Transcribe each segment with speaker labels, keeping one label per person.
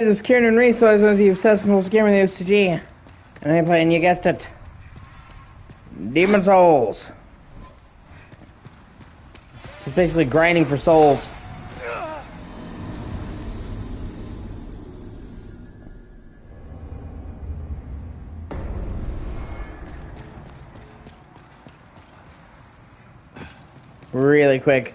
Speaker 1: This is Kieran Reese, so I was going to see obsessed most gamer in the O.C.G. And I'm playing, you guessed it, Demon Souls. It's basically grinding for souls. Really quick.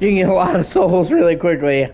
Speaker 1: You can get a lot of souls really quickly.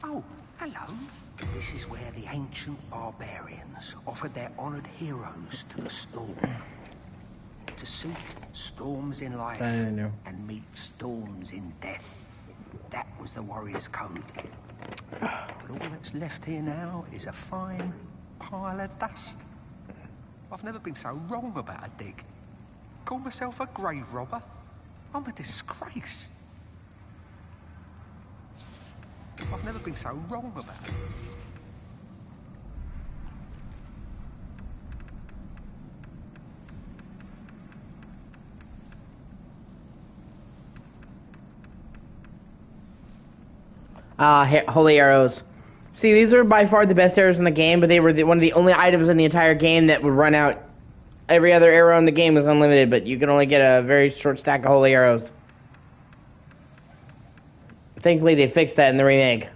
Speaker 2: Oh, hello. This is where the ancient barbarians offered their honoured heroes to the storm. To seek storms in life and meet storms in death. That was the warrior's code. But all that's left here now is a fine pile of dust. I've never been so wrong about a dig. Call myself a grave robber? I'm a disgrace. I've never been so wrong about it.
Speaker 1: Holy arrows. See, these are by far the best arrows in the game, but they were one of the only items in the entire game that would run out. Every other arrow in the game was unlimited, but you could only get a very short stack of holy arrows. Thankfully, they fixed that in the remake.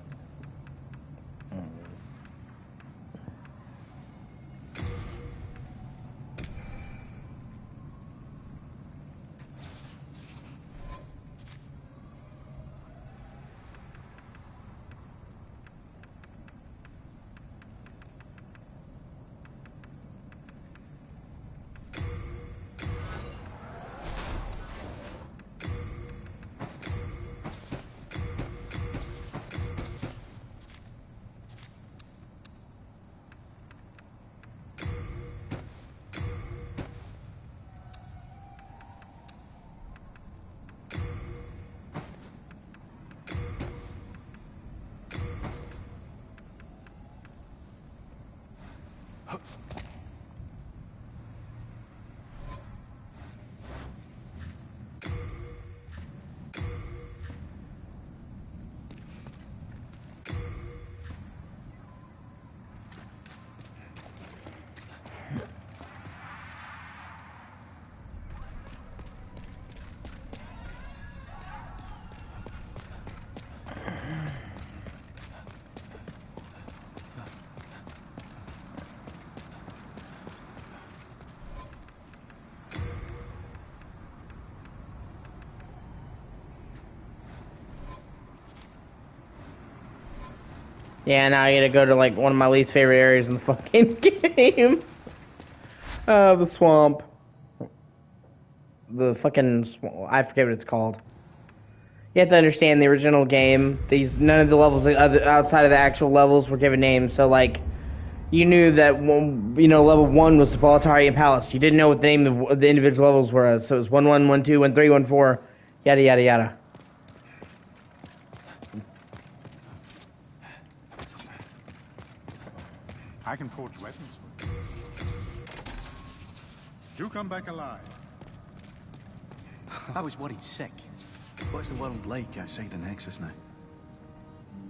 Speaker 1: Yeah, now I gotta go to like one of my least favorite areas in the fucking game. The swamp. The fucking I forget what it's called. You have to understand the original game. None of the levels outside of the actual levels were given names. So like, you knew that level 1 was the Volatarian Palace. You didn't know what the name of the individual levels were. So it was 1-1, 1-2, 1-3, 1-4, yada yada yada.
Speaker 3: I can forge weapons for you. You come back alive.
Speaker 4: I was worried sick.
Speaker 5: What's the world like outside the Nexus now?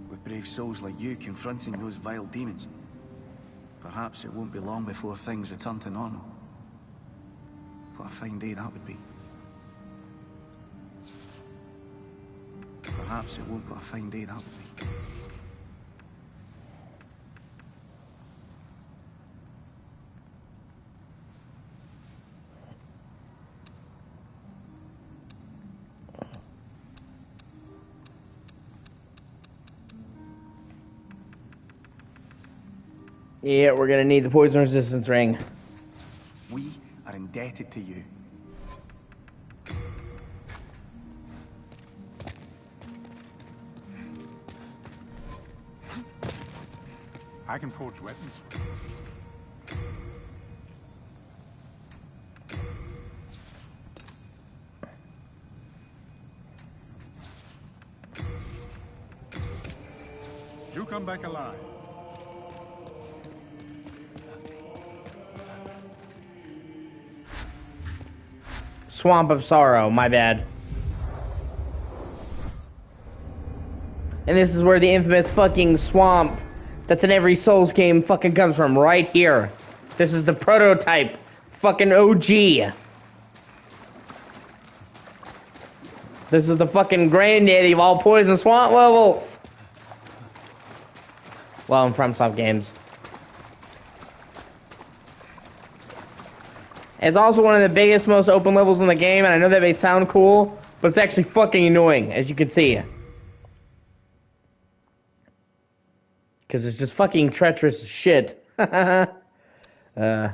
Speaker 5: With brave souls like you confronting those vile demons? Perhaps it won't be long before things return to normal. What a fine day that would be. Perhaps it won't be a fine day that would be.
Speaker 1: Yeah, we're gonna need the poison resistance ring.
Speaker 5: We are indebted to you.
Speaker 3: I can forge weapons for you. You come back alive.
Speaker 1: Swamp of Sorrow, my bad. And this is where the infamous fucking swamp that's in every Souls game fucking comes from, right here. This is the prototype, fucking O.G. This is the fucking granddaddy of all poison swamp levels. Well, in FromSoft games. It's also one of the biggest, most open levels in the game, and I know that may sound cool, but it's actually fucking annoying, as you can see. Because it's just fucking treacherous as shit. Hold on,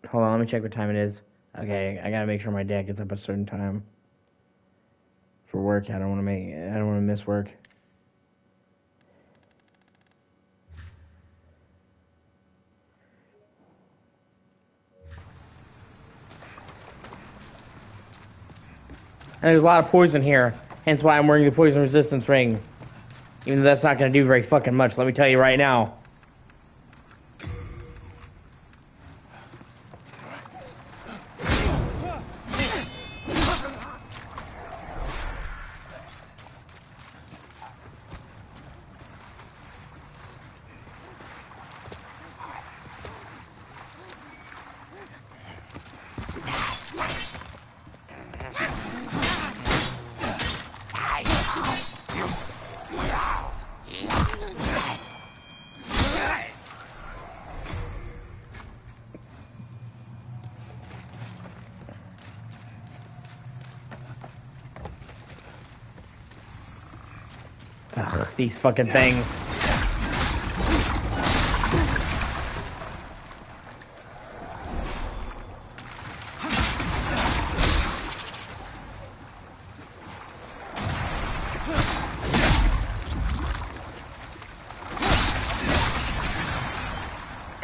Speaker 1: let me check what time it is. Okay, I gotta make sure my dad gets up at a certain time. For work, I don't wanna miss work. And there's a lot of poison here, hence why I'm wearing the poison resistance ring. Even though that's not going to do very fucking much, let me tell you right now. These fucking things.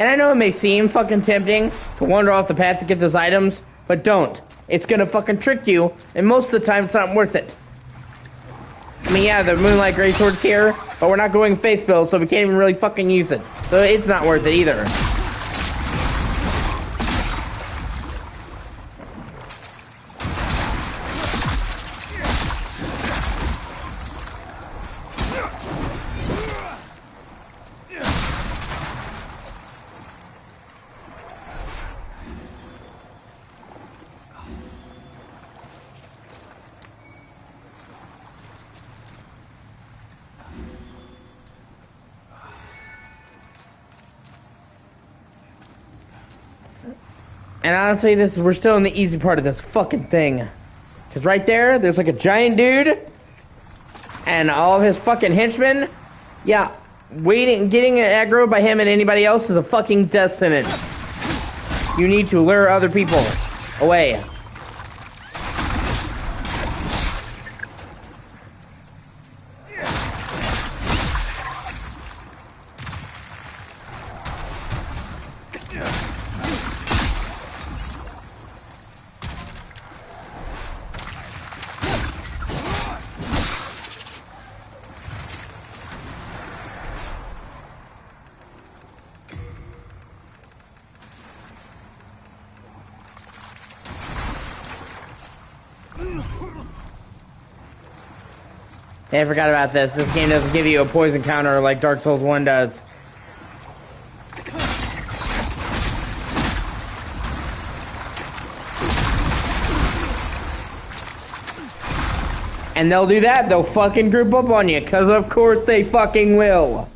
Speaker 1: And I know it may seem fucking tempting to wander off the path to get those items, but don't. It's gonna fucking trick you, and most of the time it's not worth it. I mean, yeah, the Moonlight Greatsword's here, but we're not going faith build, so we can't even really fucking use it. So it's not worth it either. And honestly, we're still in the easy part of this fucking thing. Because right there's like a giant dude. And all of his fucking henchmen. Yeah, getting aggro by him and anybody else is a fucking death sentence. You need to lure other people away. Hey, I forgot about this. This game doesn't give you a poison counter like Dark Souls 1 does. And they'll do that, they'll fucking group up on you, because of course they fucking will.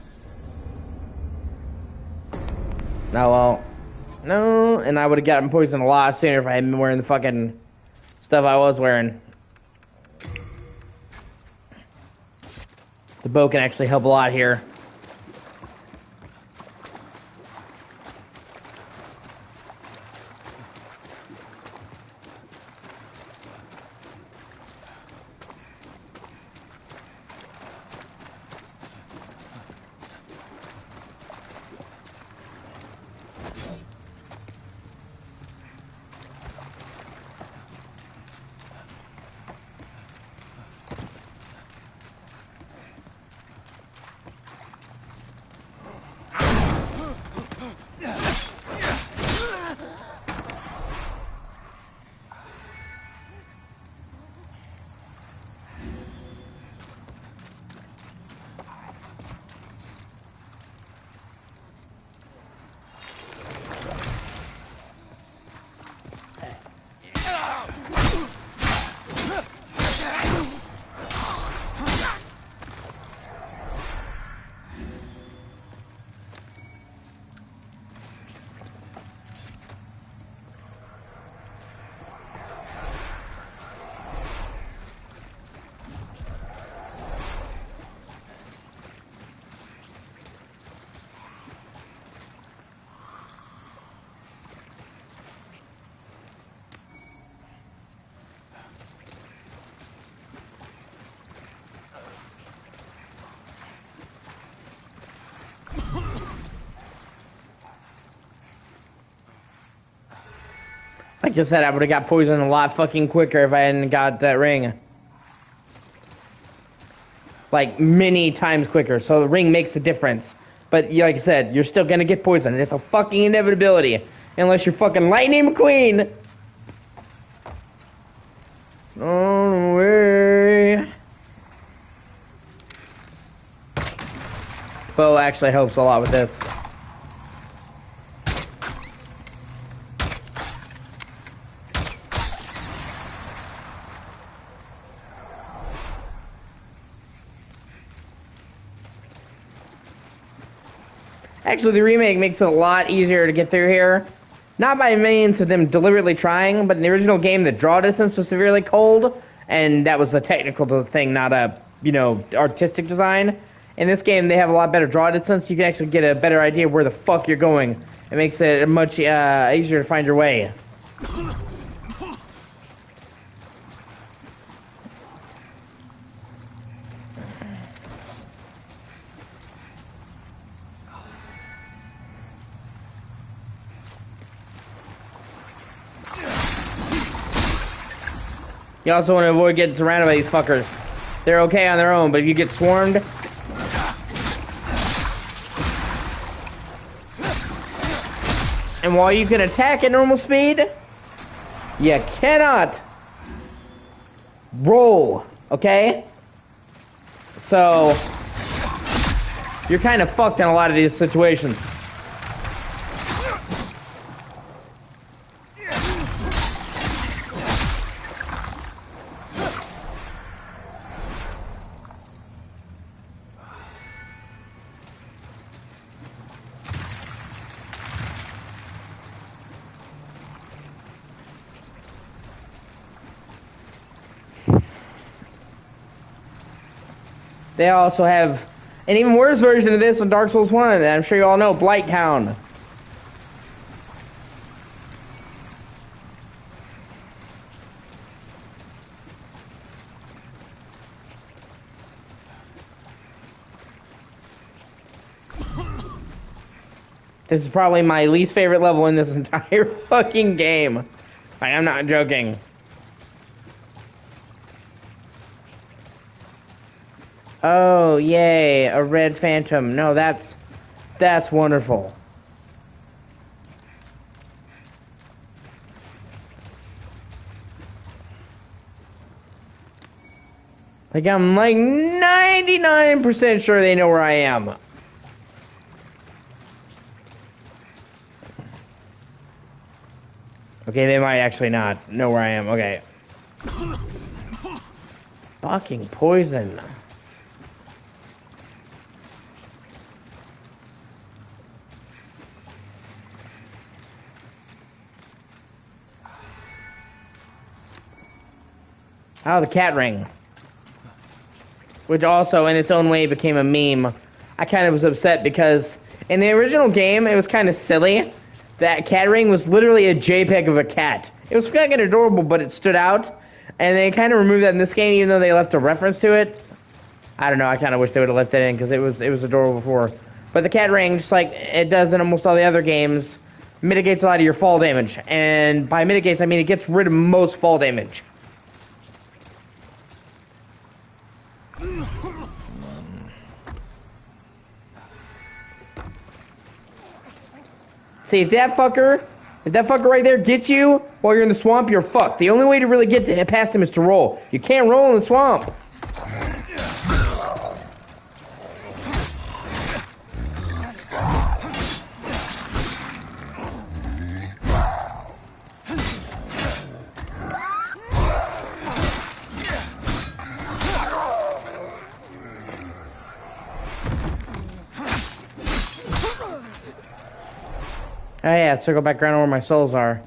Speaker 1: No, well, no, and I would have gotten poisoned a lot sooner if I hadn't been wearing the fucking stuff I was wearing. The bow can actually help a lot here. Like I said, I would have got poisoned a lot fucking quicker if I hadn't got that ring. Like, many times quicker. So the ring makes a difference. But, like I said, you're still gonna get poisoned. It's a fucking inevitability. Unless you're fucking Lightning McQueen. On the way. Bow actually helps a lot with this. Actually, the remake makes it a lot easier to get through here. Not by means of them deliberately trying, but in the original game, the draw distance was severely cold, and that was a technical thing, not a, artistic design. In this game, they have a lot better draw distance. You can actually get a better idea of where the fuck you're going. It makes it much easier to find your way. You also want to avoid getting surrounded by these fuckers. They're okay on their own, but if you get swarmed... And while you can attack at normal speed, you cannot roll, okay? So, you're kind of fucked in a lot of these situations. They also have an even worse version of this on Dark Souls 1 that I'm sure you all know, Blighttown. This is probably my least favorite level in this entire fucking game. Like, I'm not joking. Oh, yay, a red phantom. No, that's wonderful. Like, I'm like 99% sure they know where I am. Okay, they might actually not know where I am. Okay. Fucking poison. Oh, the cat ring. Which also, in its own way, became a meme. I kind of was upset because in the original game, it was kind of silly. That cat ring was literally a JPEG of a cat. It was fucking adorable, but it stood out. And they kind of removed that in this game, even though they left a reference to it. I don't know, I kind of wish they would have left that in, because it was adorable before. But the cat ring, just like it does in almost all the other games, mitigates a lot of your fall damage. And by mitigates, I mean it gets rid of most fall damage. See, if that fucker right there gets you while you're in the swamp, you're fucked. The only way to really get past him is to roll. You can't roll in the swamp. Oh yeah, circle back around where my souls are.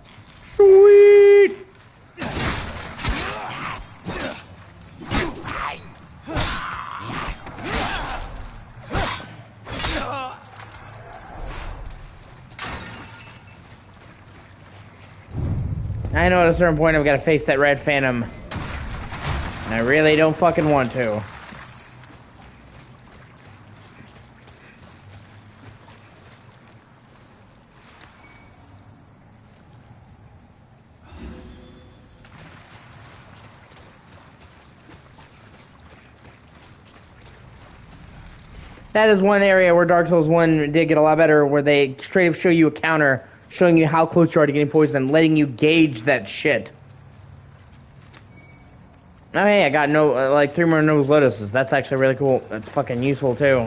Speaker 1: Sweet! I know at a certain point I've got to face that red phantom. And I really don't fucking want to. That is one area where Dark Souls 1 did get a lot better, where they straight up show you a counter, showing you how close you are to getting poisoned, and letting you gauge that shit. Oh hey, I got like 3 more Nose Lotuses. That's actually really cool. That's fucking useful too.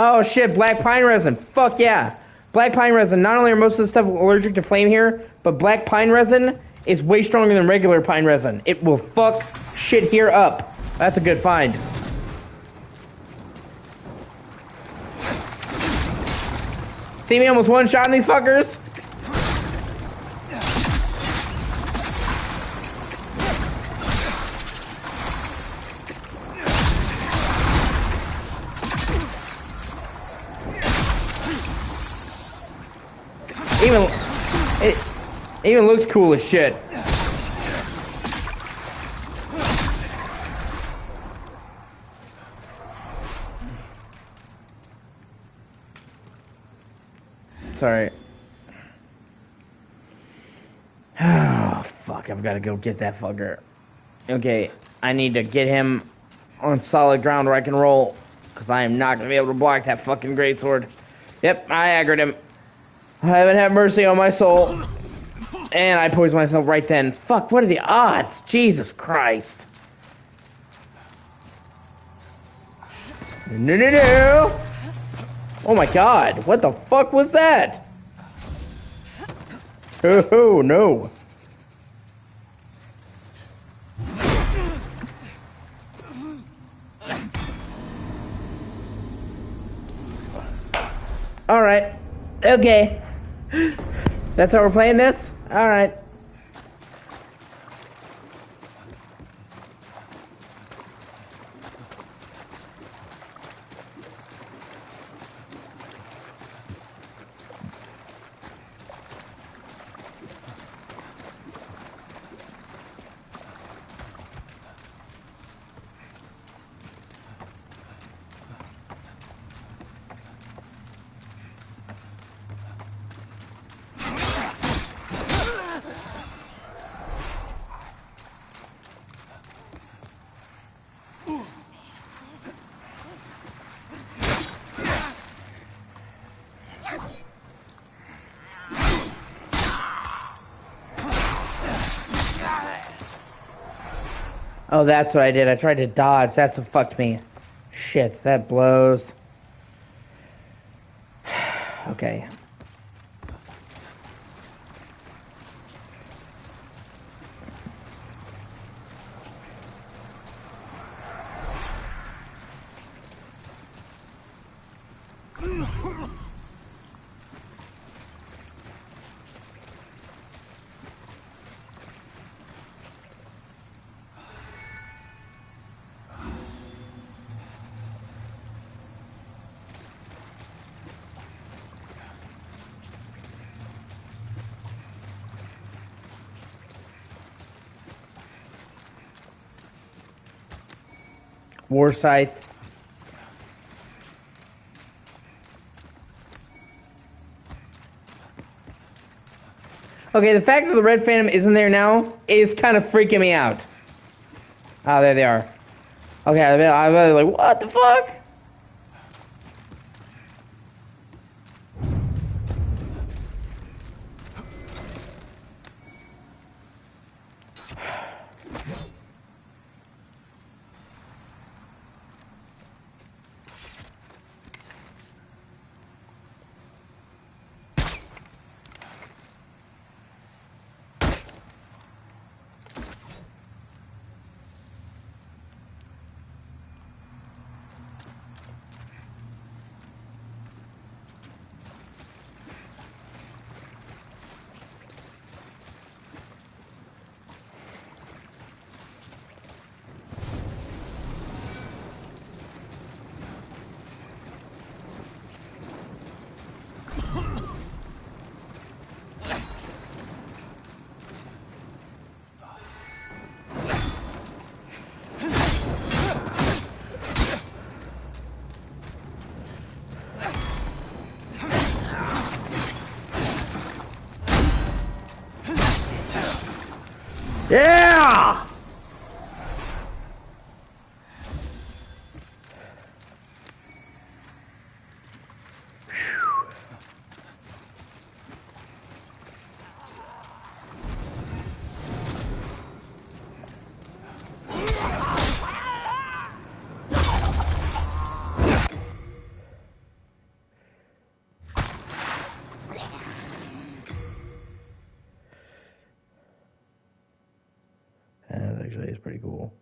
Speaker 1: Oh shit, black pine resin. Fuck yeah. Black pine resin. Not only are most of the stuff allergic to flame here, but black pine resin is way stronger than regular pine resin. It will fuck shit here up. That's a good find. See me almost one-shotting these fuckers? It even looks cool as shit. Sorry. Oh, fuck. I've got to go get that fucker. Okay. I need to get him on solid ground where I can roll. Because I am not going to be able to block that fucking greatsword. Yep, I aggroed him. Heaven have mercy on my soul. And I poisoned myself right then. Fuck, what are the odds? Jesus Christ. No. Oh my god, what the fuck was that? Oh no. Alright. Okay. That's how we're playing this? Alright. Oh, that's what I did. I tried to dodge. That's what fucked me. Shit, that blows. Okay. War scythe. Okay, the fact that the red phantom isn't there now is kind of freaking me out. Oh, there they are. Okay, I was like, what the fuck? Yeah! actually. It's pretty cool.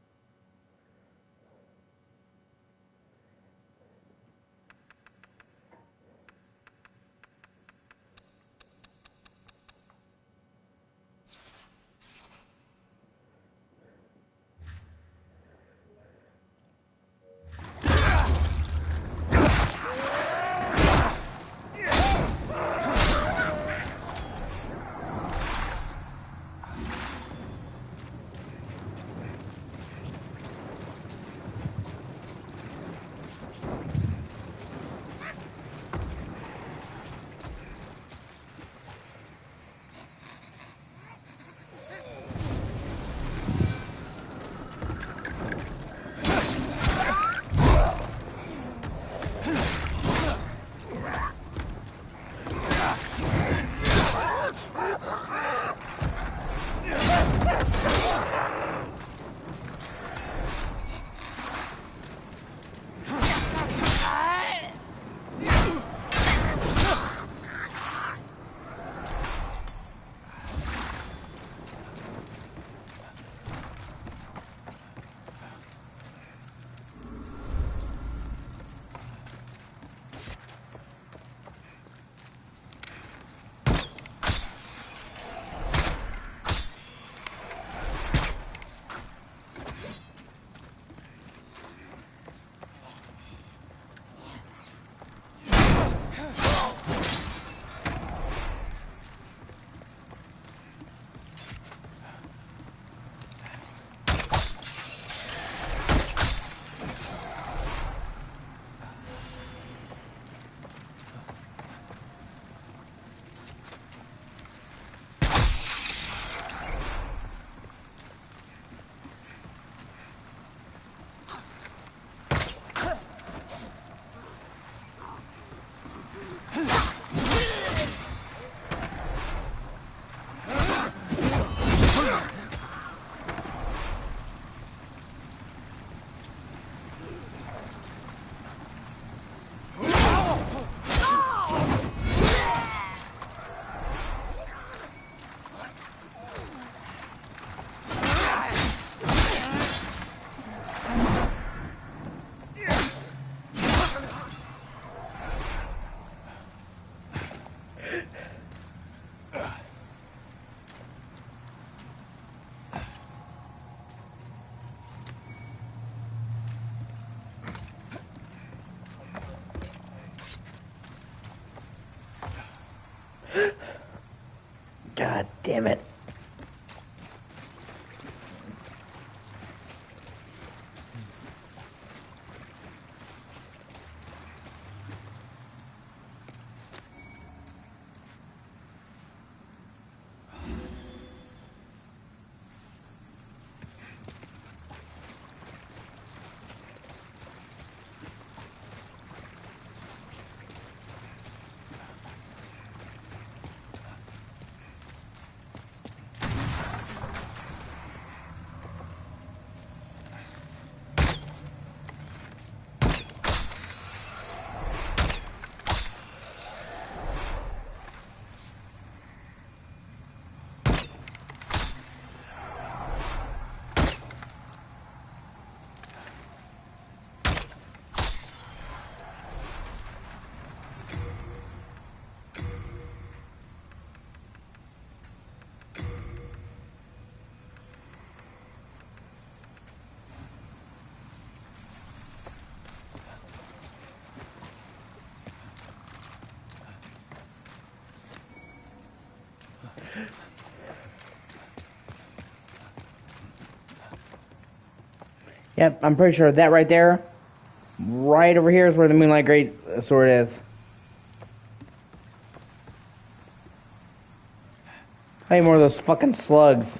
Speaker 1: God damn it. Yep, I'm pretty sure that right there, right over here is where the Moonlight Great Sword is. How many more of those fucking slugs?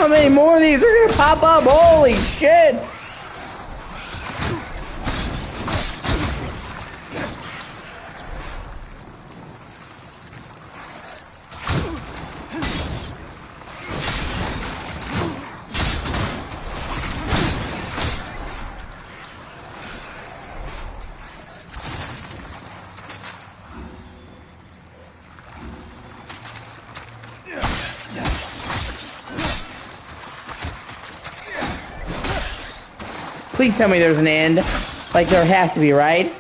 Speaker 1: How many more of these are gonna pop up? Holy shit! Please tell me there's an end. Like there has to be, right?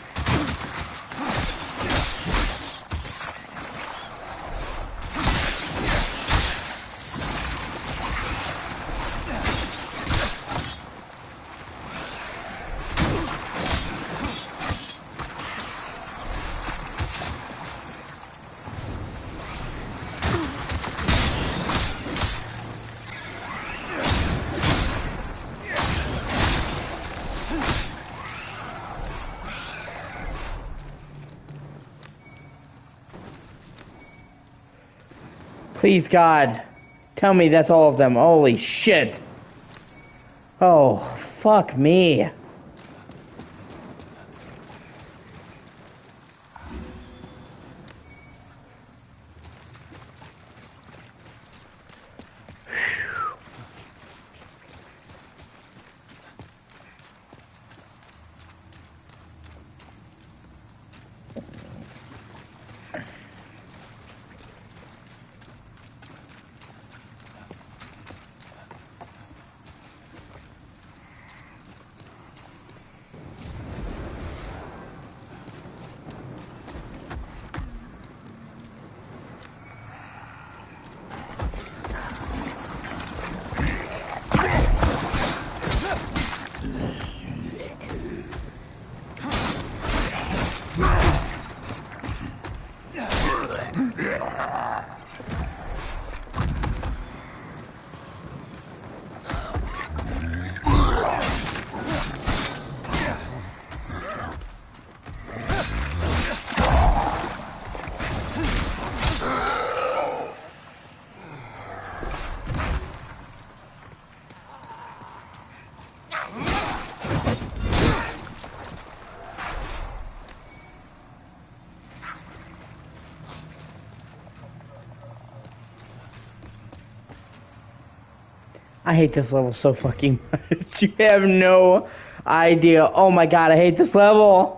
Speaker 1: Please, God, tell me that's all of them. Holy shit. Oh, fuck me. I hate this level so fucking much. You have no idea. Oh my god, I hate this level.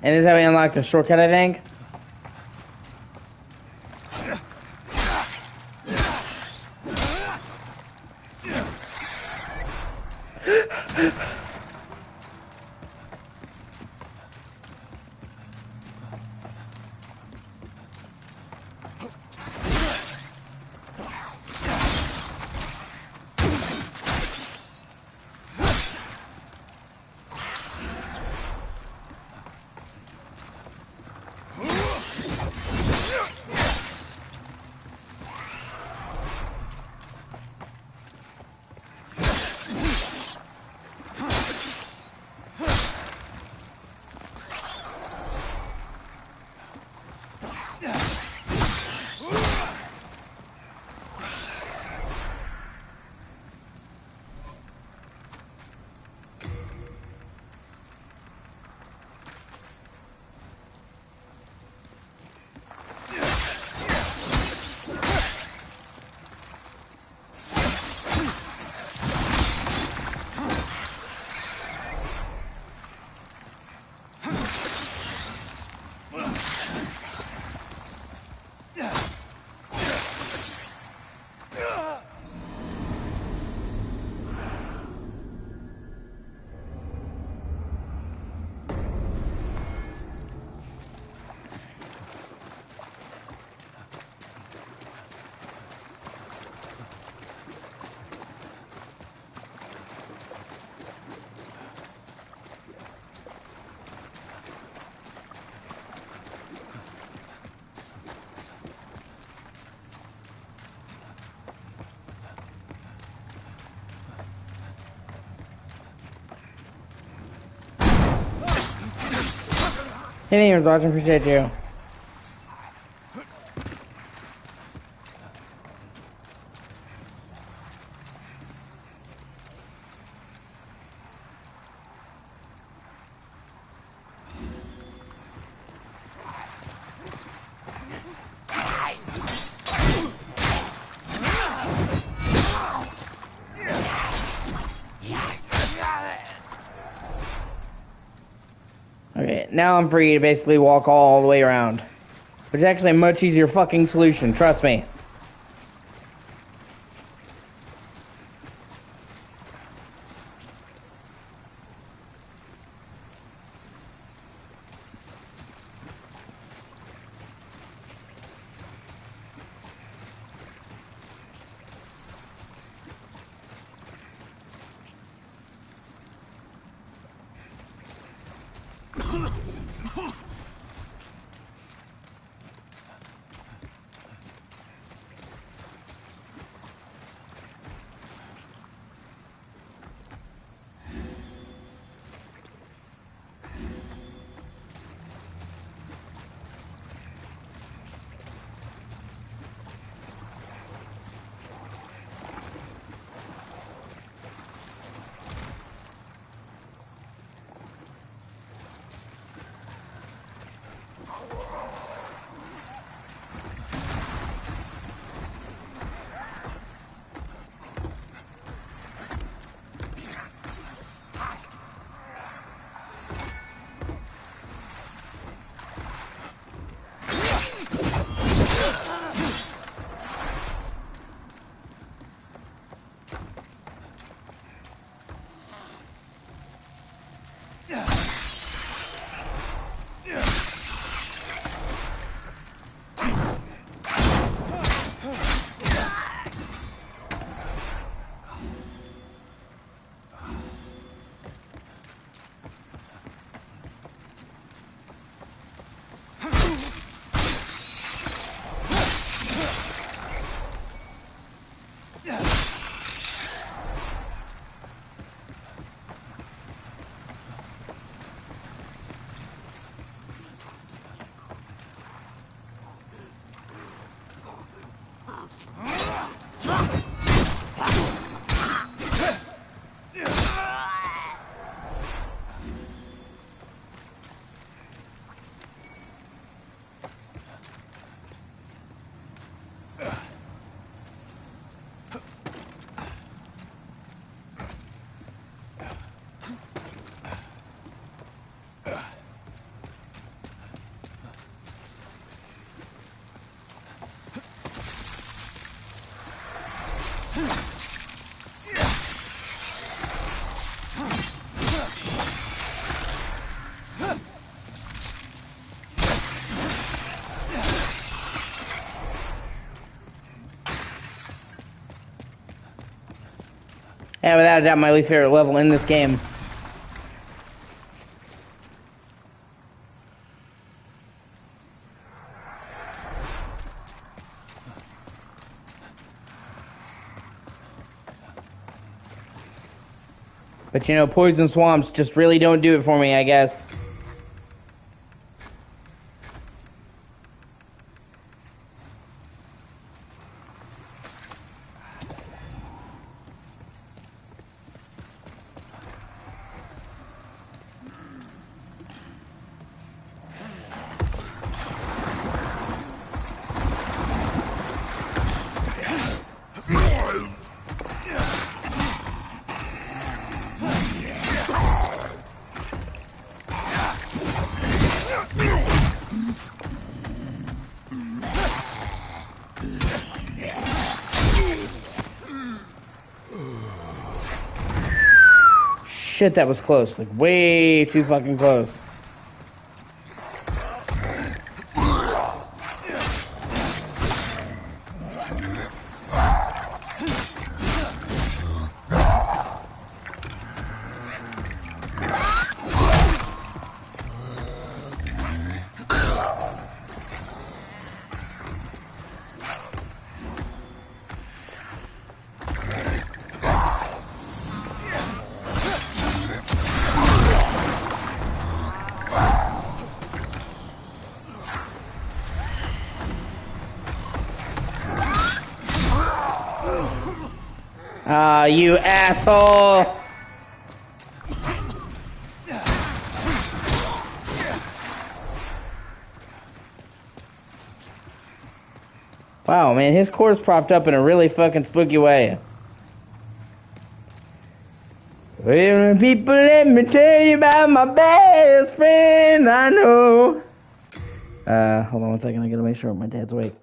Speaker 1: And this is how we unlock the shortcut, I think. Hey, thanks for watching. Appreciate you. Okay, now I'm free to basically walk all the way around. Which is actually a much easier fucking solution, trust me. Yeah, without a doubt, my least favorite level in this game. But you know, poison swamps just really don't do it for me, I guess. Shit, that was close. Like, way too fucking close. Ah, you asshole! Wow, man, his core's propped up in a really fucking spooky way. Well, people, let me tell you about my best friend I know. Hold on one second, I gotta make sure my dad's awake.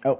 Speaker 1: Oh.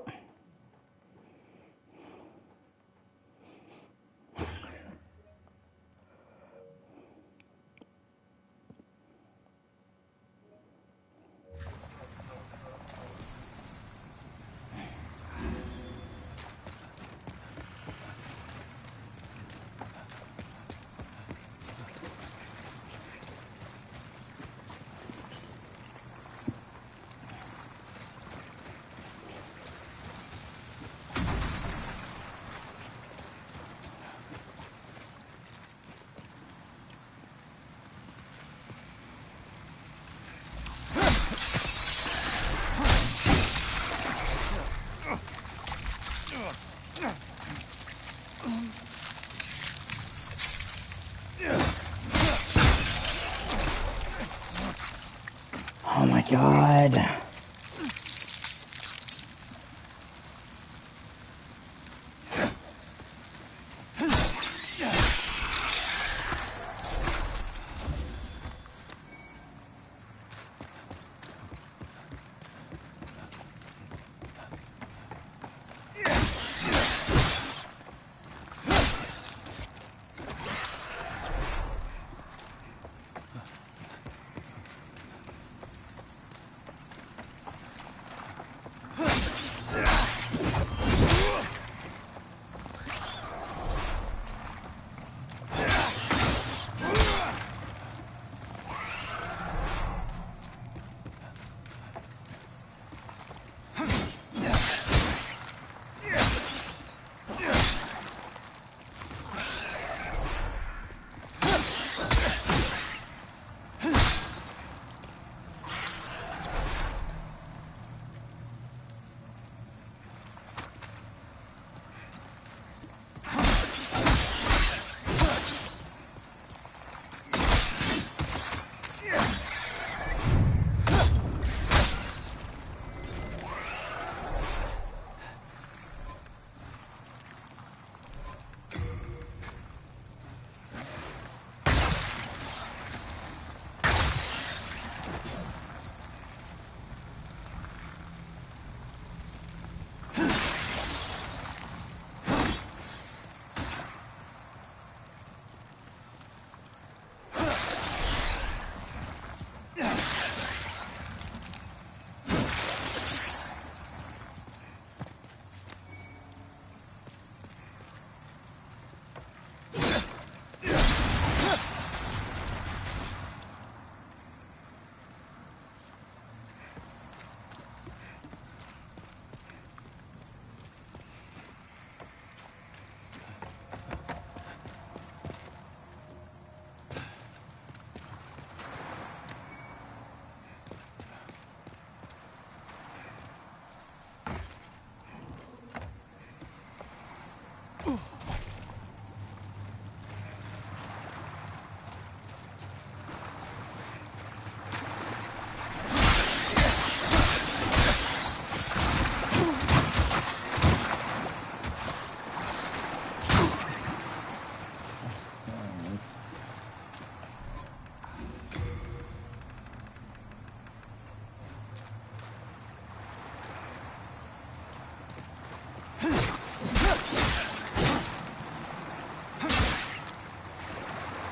Speaker 1: Oh my god.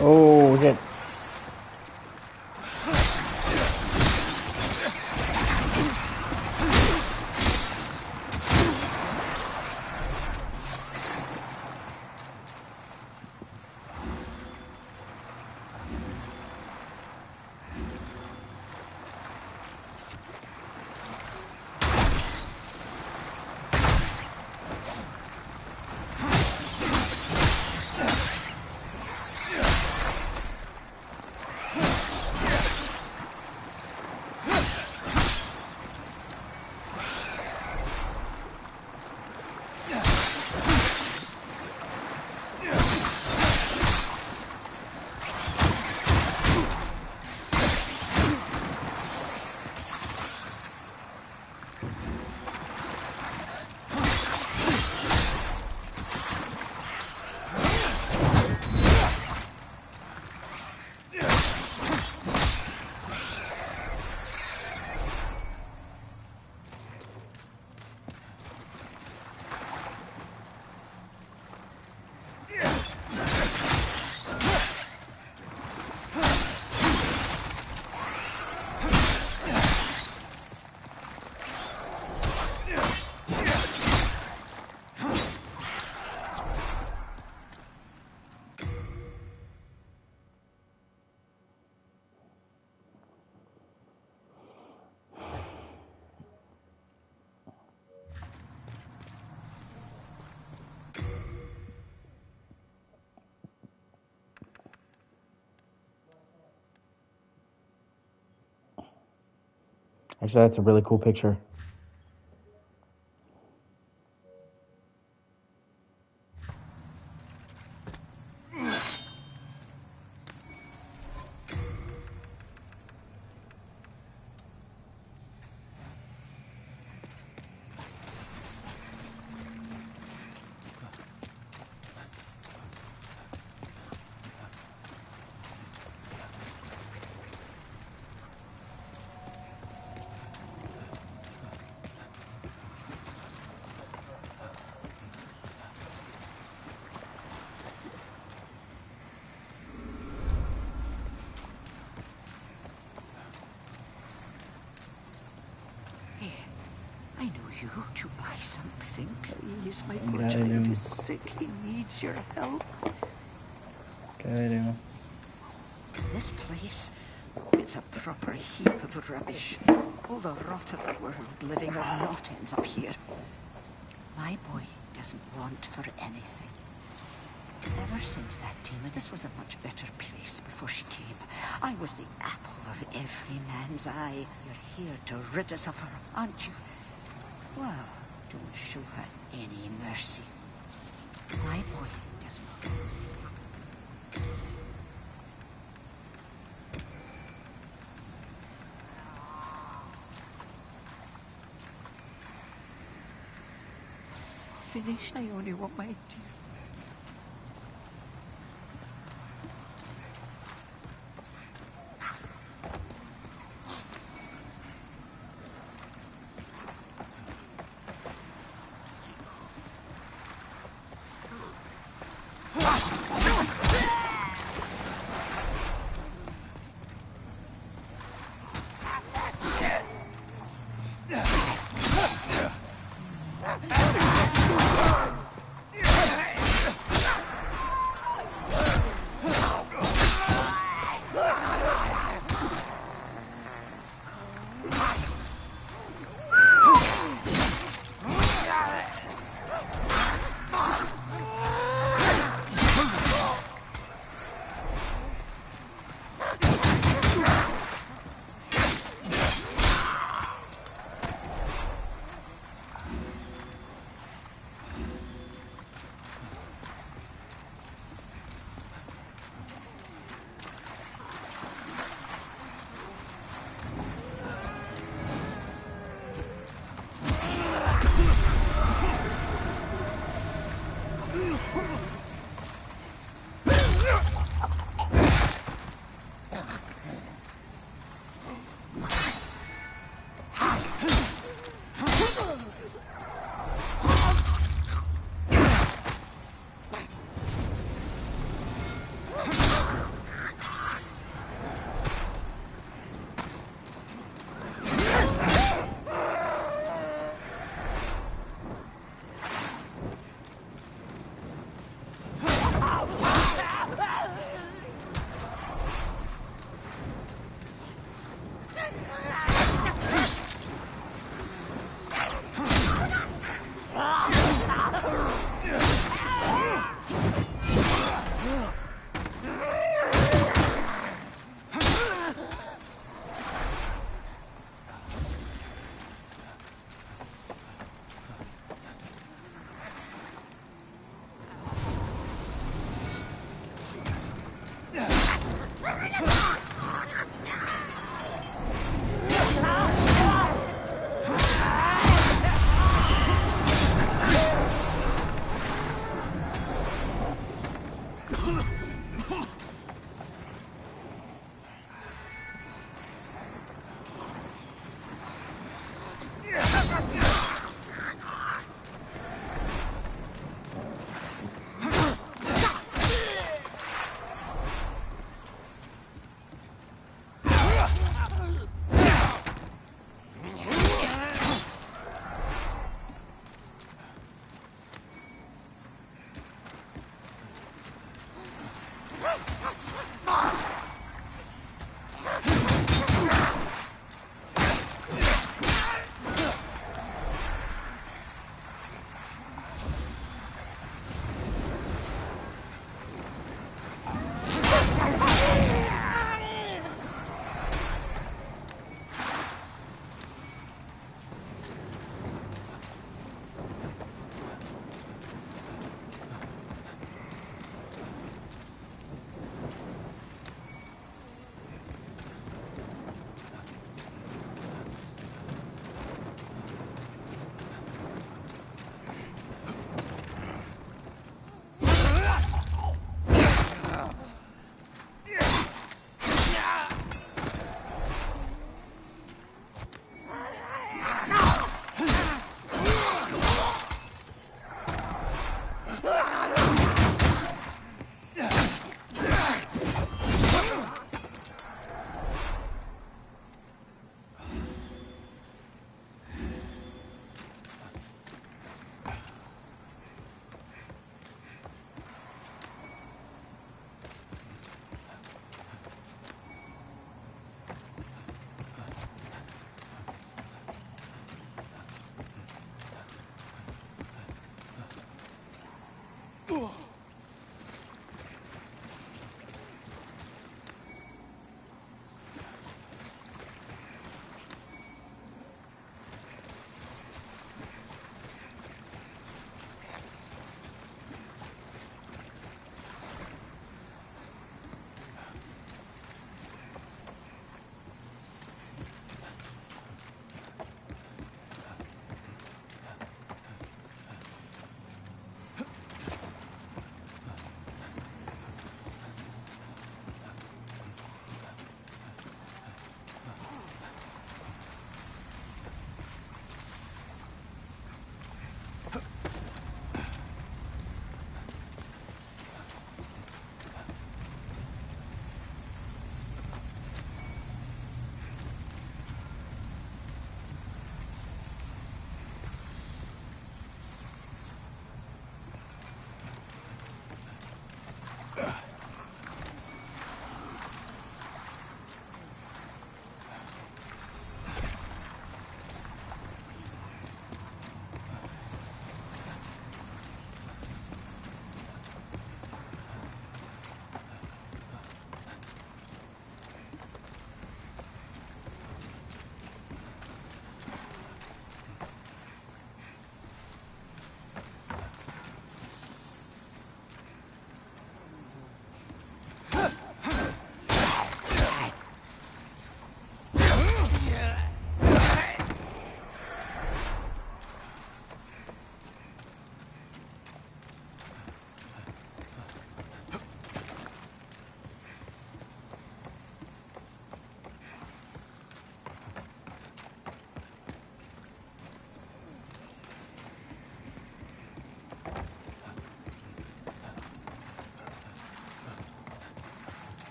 Speaker 1: Oh, shit. Actually, that's a really cool picture.
Speaker 4: I know you to buy something, please. My poor child is sick. He needs your help.
Speaker 1: I know.
Speaker 4: This place, it's a proper heap of rubbish. All the rot of the world, living or not, ends up here. My boy doesn't want for anything. Ever since that demon, this was a much better place before she came. I was the apple of every man's eye. You're here to rid us of her, aren't you? Well, don't show her any mercy. My boy does not. Finish, I only want my dear.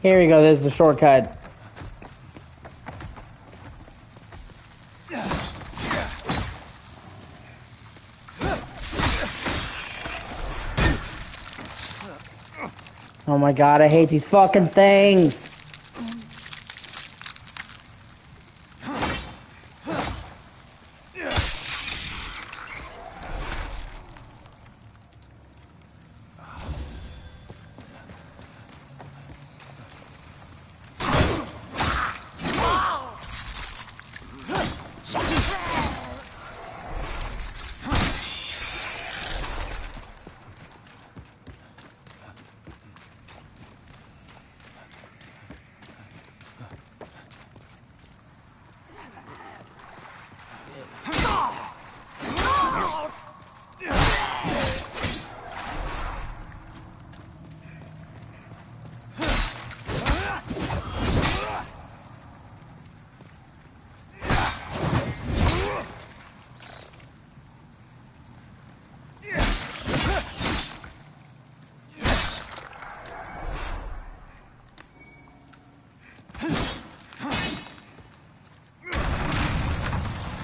Speaker 1: Here we go, there's the shortcut. Oh my god, I hate these fucking things!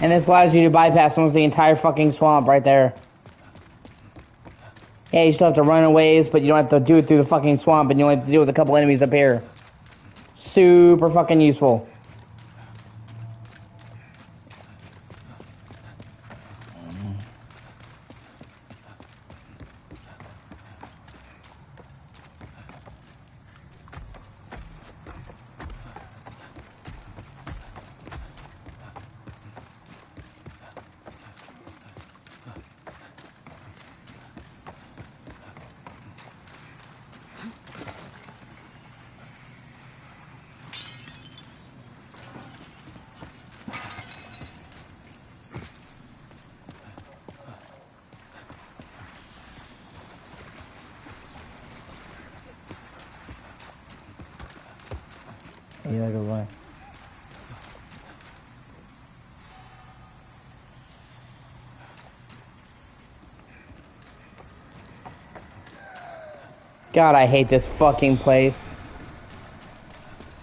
Speaker 1: And this allows you to bypass almost the entire fucking swamp right there. Yeah, you still have to run a ways, but you don't have to do it through the fucking swamp, and you only have to deal with a couple enemies up here. Super fucking useful. You like a boy. God, I hate this fucking place.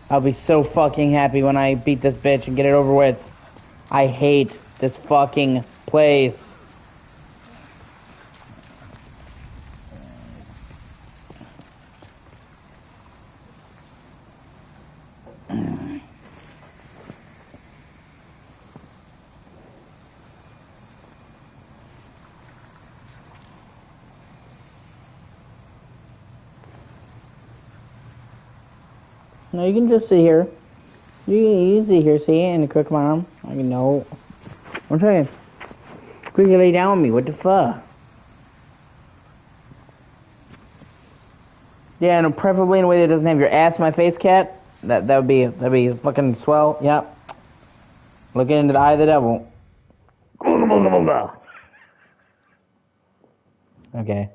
Speaker 1: I'll be so fucking happy when I beat this bitch and get it over with. I hate this fucking place. No, you can just sit here. You can sit here, see, and cook my arm. I know. I'm trying. Quickly lay down with me. What the fuck? Yeah, and preferably in a way that doesn't have your ass in my face, cat. That'd be fucking swell. Yep. Looking into the eye of the devil. Okay.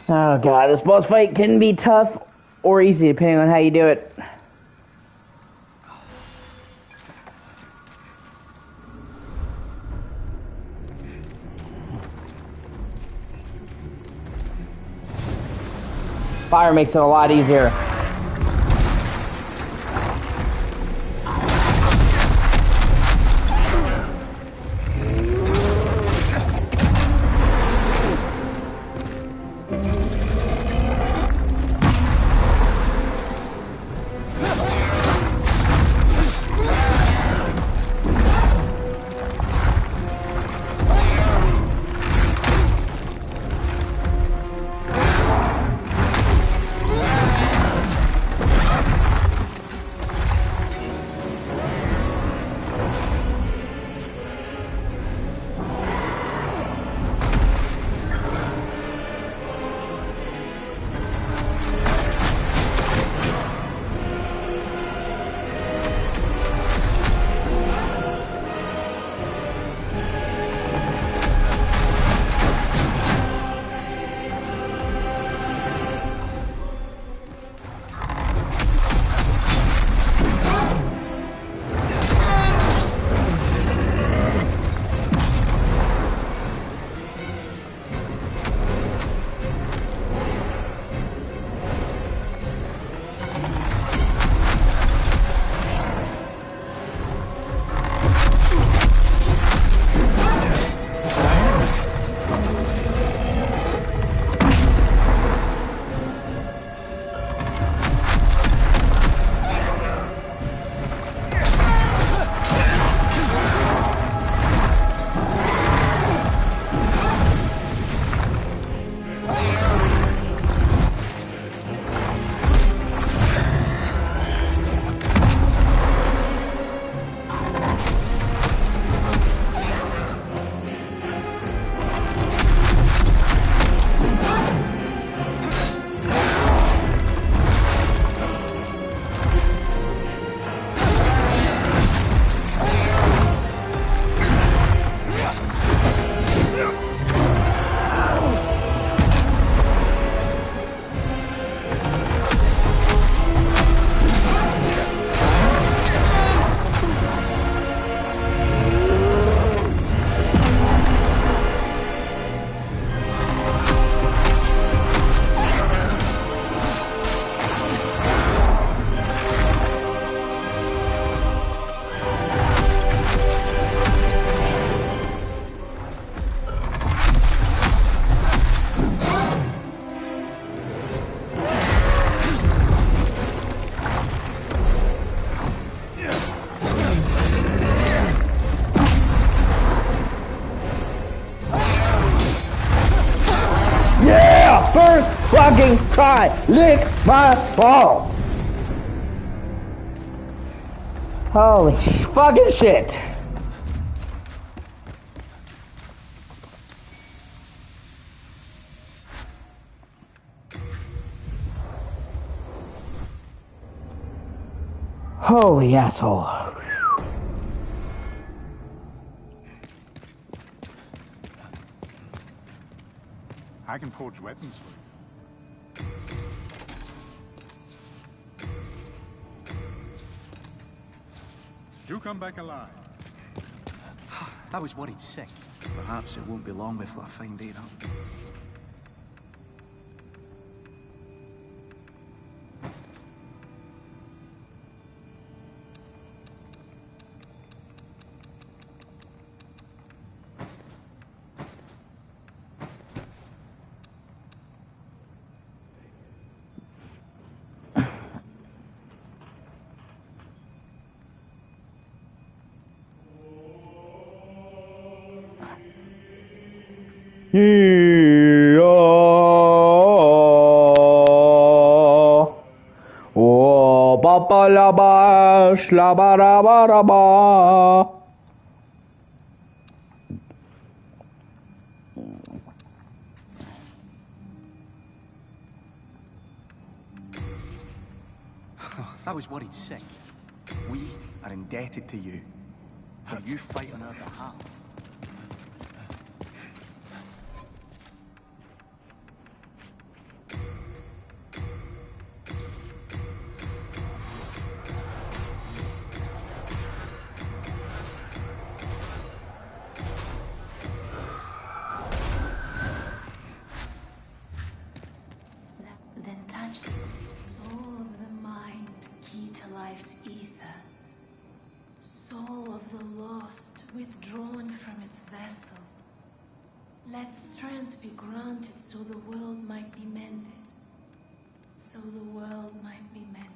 Speaker 1: Oh god, this boss fight can be tough or easy depending on how you do it. Fire makes it a lot easier. First fucking try. Lick my balls. Holy fucking shit. Holy asshole.
Speaker 3: I can forge weapons for you. You come back alive.
Speaker 5: I was worried sick. Perhaps it won't be long before I find Ada.
Speaker 1: Oh, papa la ba, shlaba ra ba ra ba.
Speaker 5: I was worried sick. We are indebted to you. For you fight on our behalf.
Speaker 6: Then touch the soul of the mind, key to life's ether. Soul of the lost, withdrawn from its vessel. Let strength be granted so the world might be mended. So the world might be mended.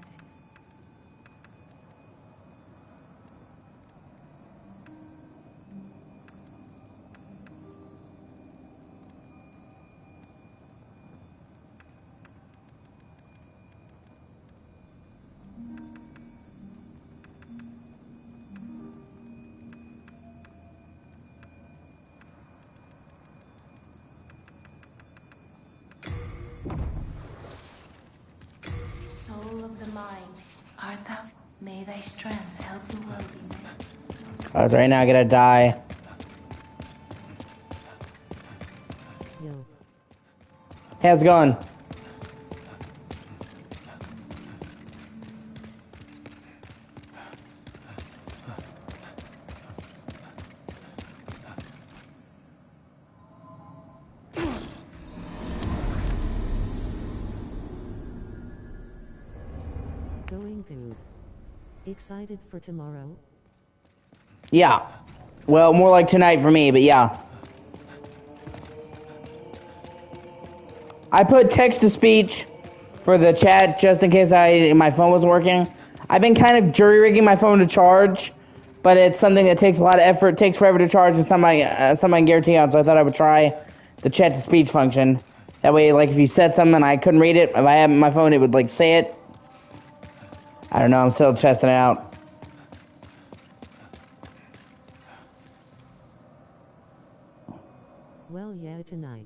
Speaker 6: Soul of the mind, art thou? May thy strength help the world be mended.
Speaker 1: I was right now gonna die.
Speaker 7: Yo.
Speaker 1: Hey, how's it going?
Speaker 7: Going good. Excited for tomorrow?
Speaker 1: Yeah. Well, more like tonight for me, but yeah. I put text to speech for the chat just in case my phone wasn't working. I've been kind of jury-rigging my phone to charge, but it's something that takes a lot of effort, takes forever to charge, and something I can guarantee on, so I thought I would try the chat to speech function. That way, like, if you said something and I couldn't read it, if I had my phone, it would, like, say it. I don't know, I'm still testing it out.
Speaker 7: Well, yeah, tonight.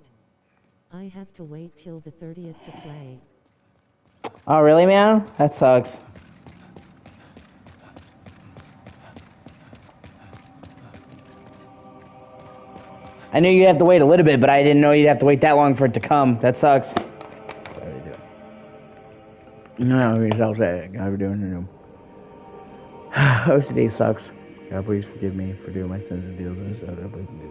Speaker 7: I have to wait till the 30th to play.
Speaker 1: Oh, really, man? That sucks. I knew you'd have to wait a little bit, but I didn't know you'd have to wait that long for it to come. That sucks. No, yourself say it. God, we're doing it. O.C.G sucks. God, please forgive me for doing my sins and deals and stuff. Please forgive me.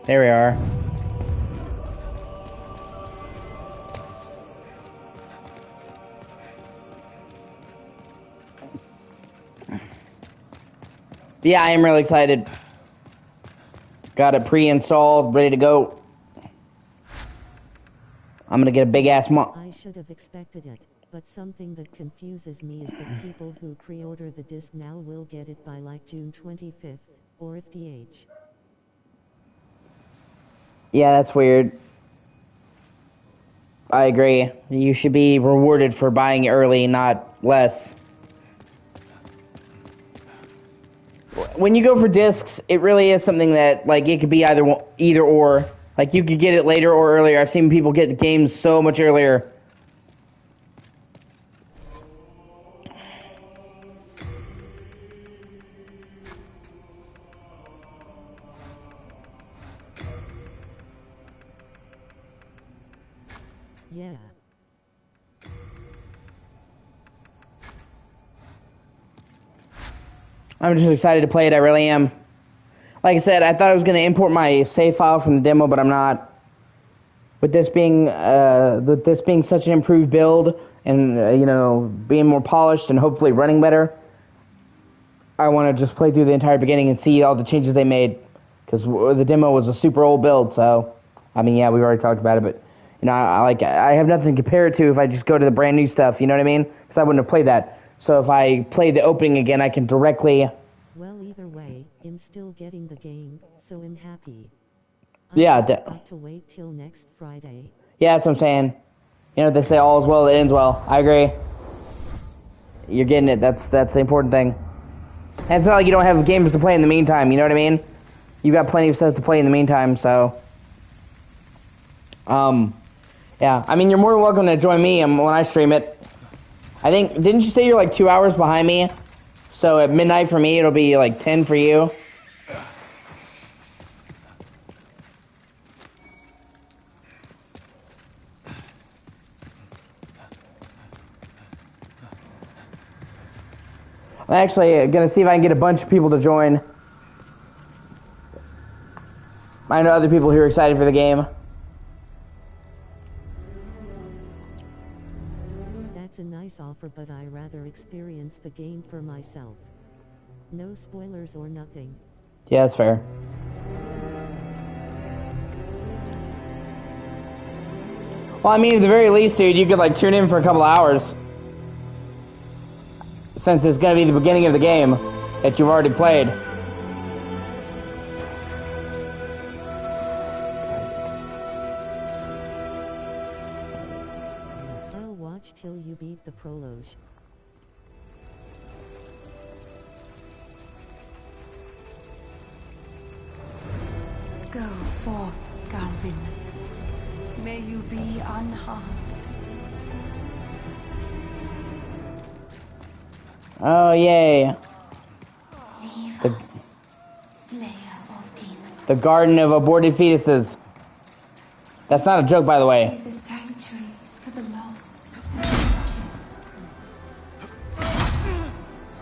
Speaker 1: There we are. Yeah, I am really excited. Got it pre-installed, ready to go. I'm gonna get a big ass
Speaker 7: I should have expected it, but something that confuses me is that people who pre-order the disc now will get it by like June 25th, or if DH.
Speaker 1: Yeah, that's weird. I agree. You should be rewarded for buying early, not less. When you go for discs, it really is something that, like, it could be either or. Like, you could get it later or earlier. I've seen people get the games so much earlier.
Speaker 7: Yeah.
Speaker 1: I'm just excited to play it. I really am. Like I said, I thought I was going to import my save file from the demo, but I'm not. With this being such an improved build and you know, being more polished and hopefully running better, I want to just play through the entire beginning and see all the changes they made, because the demo was a super old build. So, I mean, yeah, we've already talked about it, but you know, I have nothing to compare it to if I just go to the brand new stuff. You know what I mean? Because I wouldn't have played that. So if I play the opening again, I can directly.
Speaker 7: Well, either way, I'm still getting the game, so I'm happy.
Speaker 1: Yeah,
Speaker 7: got to wait till next Friday.
Speaker 1: Yeah, that's what I'm saying. You know, they say all is well that ends well. I agree. You're getting it. That's the important thing. And it's not like you don't have games to play in the meantime. You know what I mean? You've got plenty of stuff to play in the meantime. So, yeah. I mean, you're more than welcome to join me when I stream it. I think, didn't you say you're like 2 hours behind me? So at midnight for me, it'll be like 10 for you. I'm actually going to see if I can get a bunch of people to join. I know other people who are excited for the game.
Speaker 7: That's a nice offer, but I rather experience the game for myself. No spoilers or nothing.
Speaker 1: Yeah, that's fair. Well, I mean, at the very least, dude, you could like tune in for a couple hours. Since it's going to be the beginning of the game that you've already played.
Speaker 7: I'll watch till you beat the prologue.
Speaker 4: Go forth, Galvin. May you be unharmed.
Speaker 1: Oh, yay.
Speaker 6: Leave
Speaker 1: The,
Speaker 6: us, slayer of demons.
Speaker 1: the garden of aborted fetuses. That's not a joke, by the way.
Speaker 6: Is a sanctuary for the lost.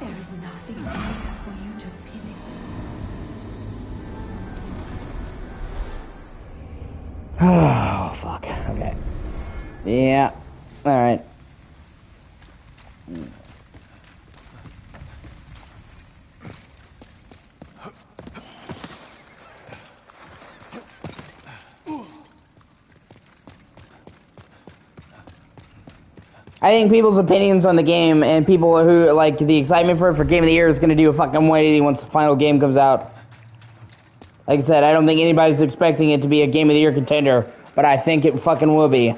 Speaker 4: There is nothing there for you to pity.
Speaker 1: Oh, fuck. Okay. Yeah. Alright. I think people's opinions on the game and people who like the excitement for Game of the Year is going to do a fucking 180 once the final game comes out. Like I said, I don't think anybody's expecting it to be a Game of the Year contender, but I think it fucking will be.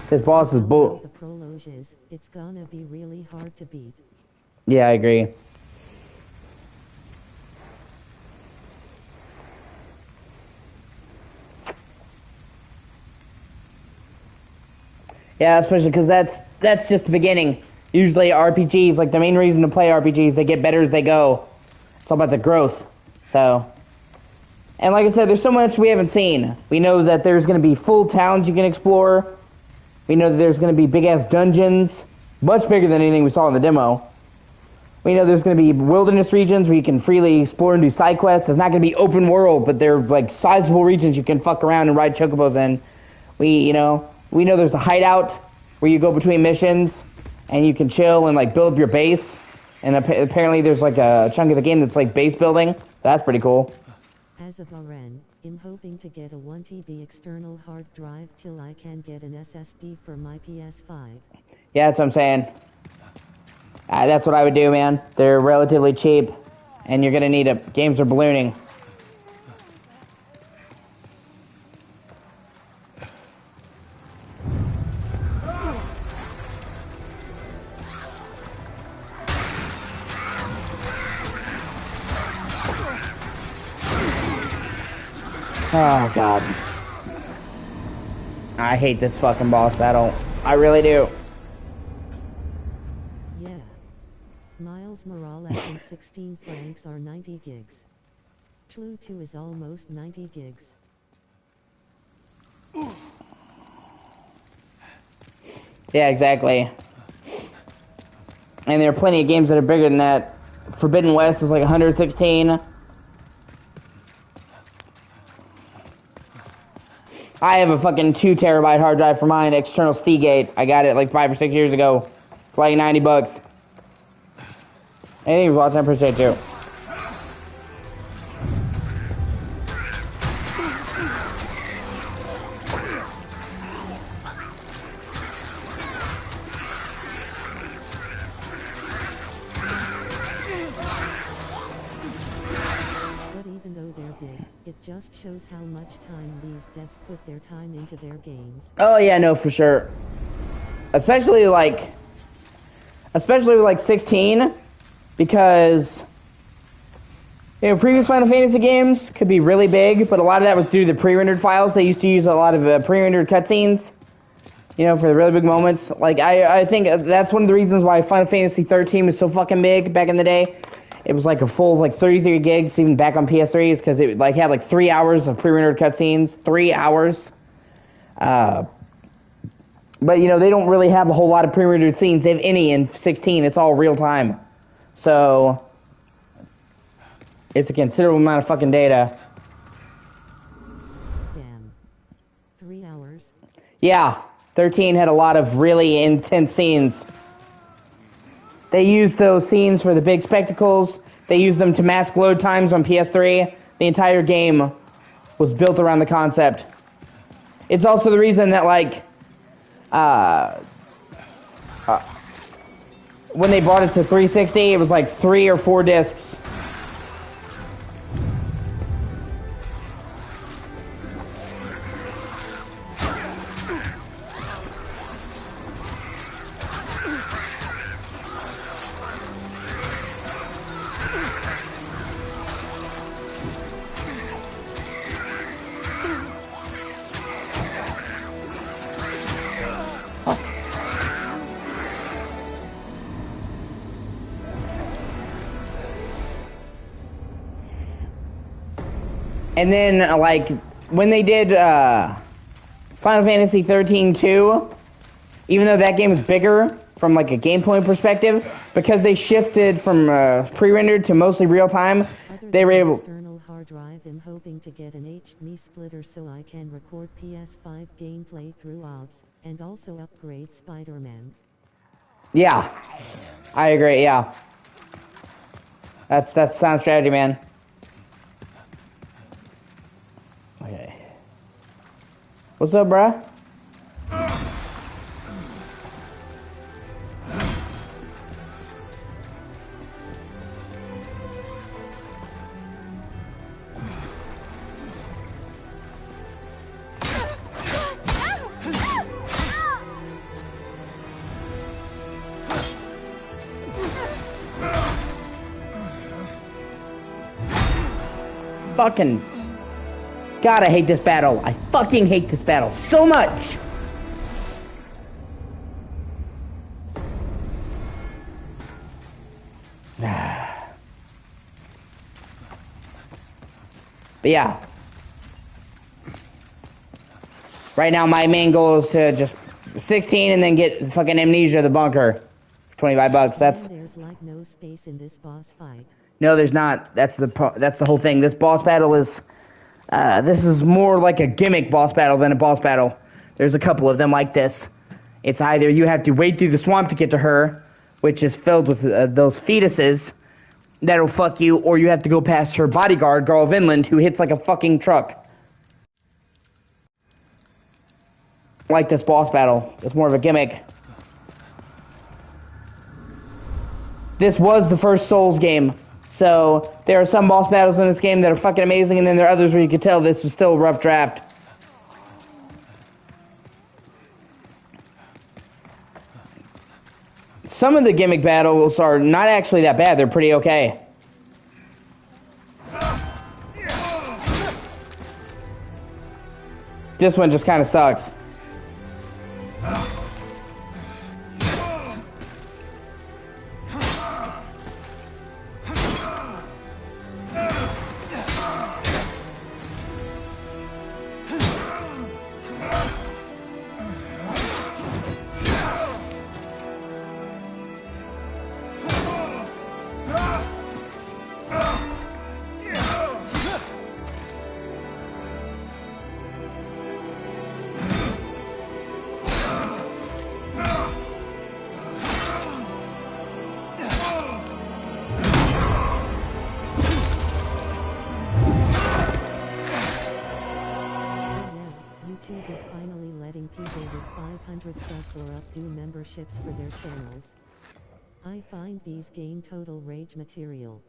Speaker 1: This boss is bull.
Speaker 7: The prologue is, it's gonna be really hard to beat.
Speaker 1: Yeah, I agree. Yeah, especially because that's just the beginning. Usually RPGs, like the main reason to play RPGs, they get better as they go. It's all about the growth. So, and like I said, there's so much we haven't seen. We know that there's going to be full towns you can explore. We know that there's going to be big-ass dungeons, much bigger than anything we saw in the demo. We know there's going to be wilderness regions where you can freely explore and do side quests. It's not going to be open world, but they're like sizable regions you can fuck around and ride chocobos in. We know there's a hideout where you go between missions and you can chill and like build up your base. And apparently there's like a chunk of the game that's like base building. That's pretty cool.
Speaker 7: As of Aren, I'm hoping to get a 1 TB external hard drive till I can get an SSD for my PS5.
Speaker 1: Yeah, that's what I'm saying. That's what I would do, man. They're relatively cheap, and you're gonna need it. Games are ballooning. Oh, God. I hate this fucking boss battle. I really do.
Speaker 7: Yeah. Miles Morales and 16 francs are 90 gigs. True 2 is almost 90 gigs.
Speaker 1: Yeah, exactly. And there are plenty of games that are bigger than that. Forbidden West is like 116. I have a fucking 2 terabyte hard drive for mine, external Seagate. I got it like 5 or 6 years ago. For like $90. Anything you're watching, I appreciate you.
Speaker 7: But even though they're big, it just shows how much time these devs put their time into their games.
Speaker 1: Oh yeah, no, for sure. Especially with like 16, because previous Final Fantasy games could be really big, but a lot of that was due to the pre-rendered files. They used to use a lot of pre-rendered cutscenes, for the really big moments. Like I think that's one of the reasons why Final Fantasy 13 was so fucking big back in the day. It was like a full 33 gigs, even back on PS3, is because it had 3 hours of pre-rendered cutscenes, 3 hours. But, they don't really have a whole lot of pre-rendered scenes, if any, in 16. It's all real time. So, it's a considerable amount of fucking data.
Speaker 7: Damn. 3 hours?
Speaker 1: Yeah, 13 had a lot of really intense scenes. They used those scenes for the big spectacles. They used them to mask load times on PS3. The entire game was built around the concept. It's also the reason that, when they brought it to 360, it was like 3 or 4 discs. And then, when they did Final Fantasy 13-2, even though that game is bigger from, a gameplay perspective, because they shifted from pre-rendered to mostly real-time, they were able...
Speaker 7: External hard drive, I'm hoping to get an HDMI splitter so I can record PS5 gameplay through OBS, and also upgrade Spider-Man.
Speaker 1: Yeah, I agree, yeah. That's sound strategy, man. Okay. What's up, bruh? Fucking... God, I hate this battle. I fucking hate this battle so much. But yeah. Right now, my main goal is to just 16 and then get fucking Amnesia, the bunker. $25. That's...
Speaker 7: There's like no space in this boss fight.
Speaker 1: No, there's not. That's the whole thing. This boss battle is... this is more like a gimmick boss battle than a boss battle. There's a couple of them like this. It's either you have to wade through the swamp to get to her, which is filled with those fetuses that'll fuck you, or you have to go past her bodyguard, Garl Vinland, who hits like a fucking truck. Like this boss battle. It's more of a gimmick. This was the first Souls game, so there are some boss battles in this game that are fucking amazing, and then there are others where you can tell this was still a rough draft. Some of the gimmick battles are not actually that bad, they're pretty okay. This one just kind of sucks.
Speaker 7: YouTube is finally letting people with 500 subs or up do memberships for their channels. I find these game total rage material.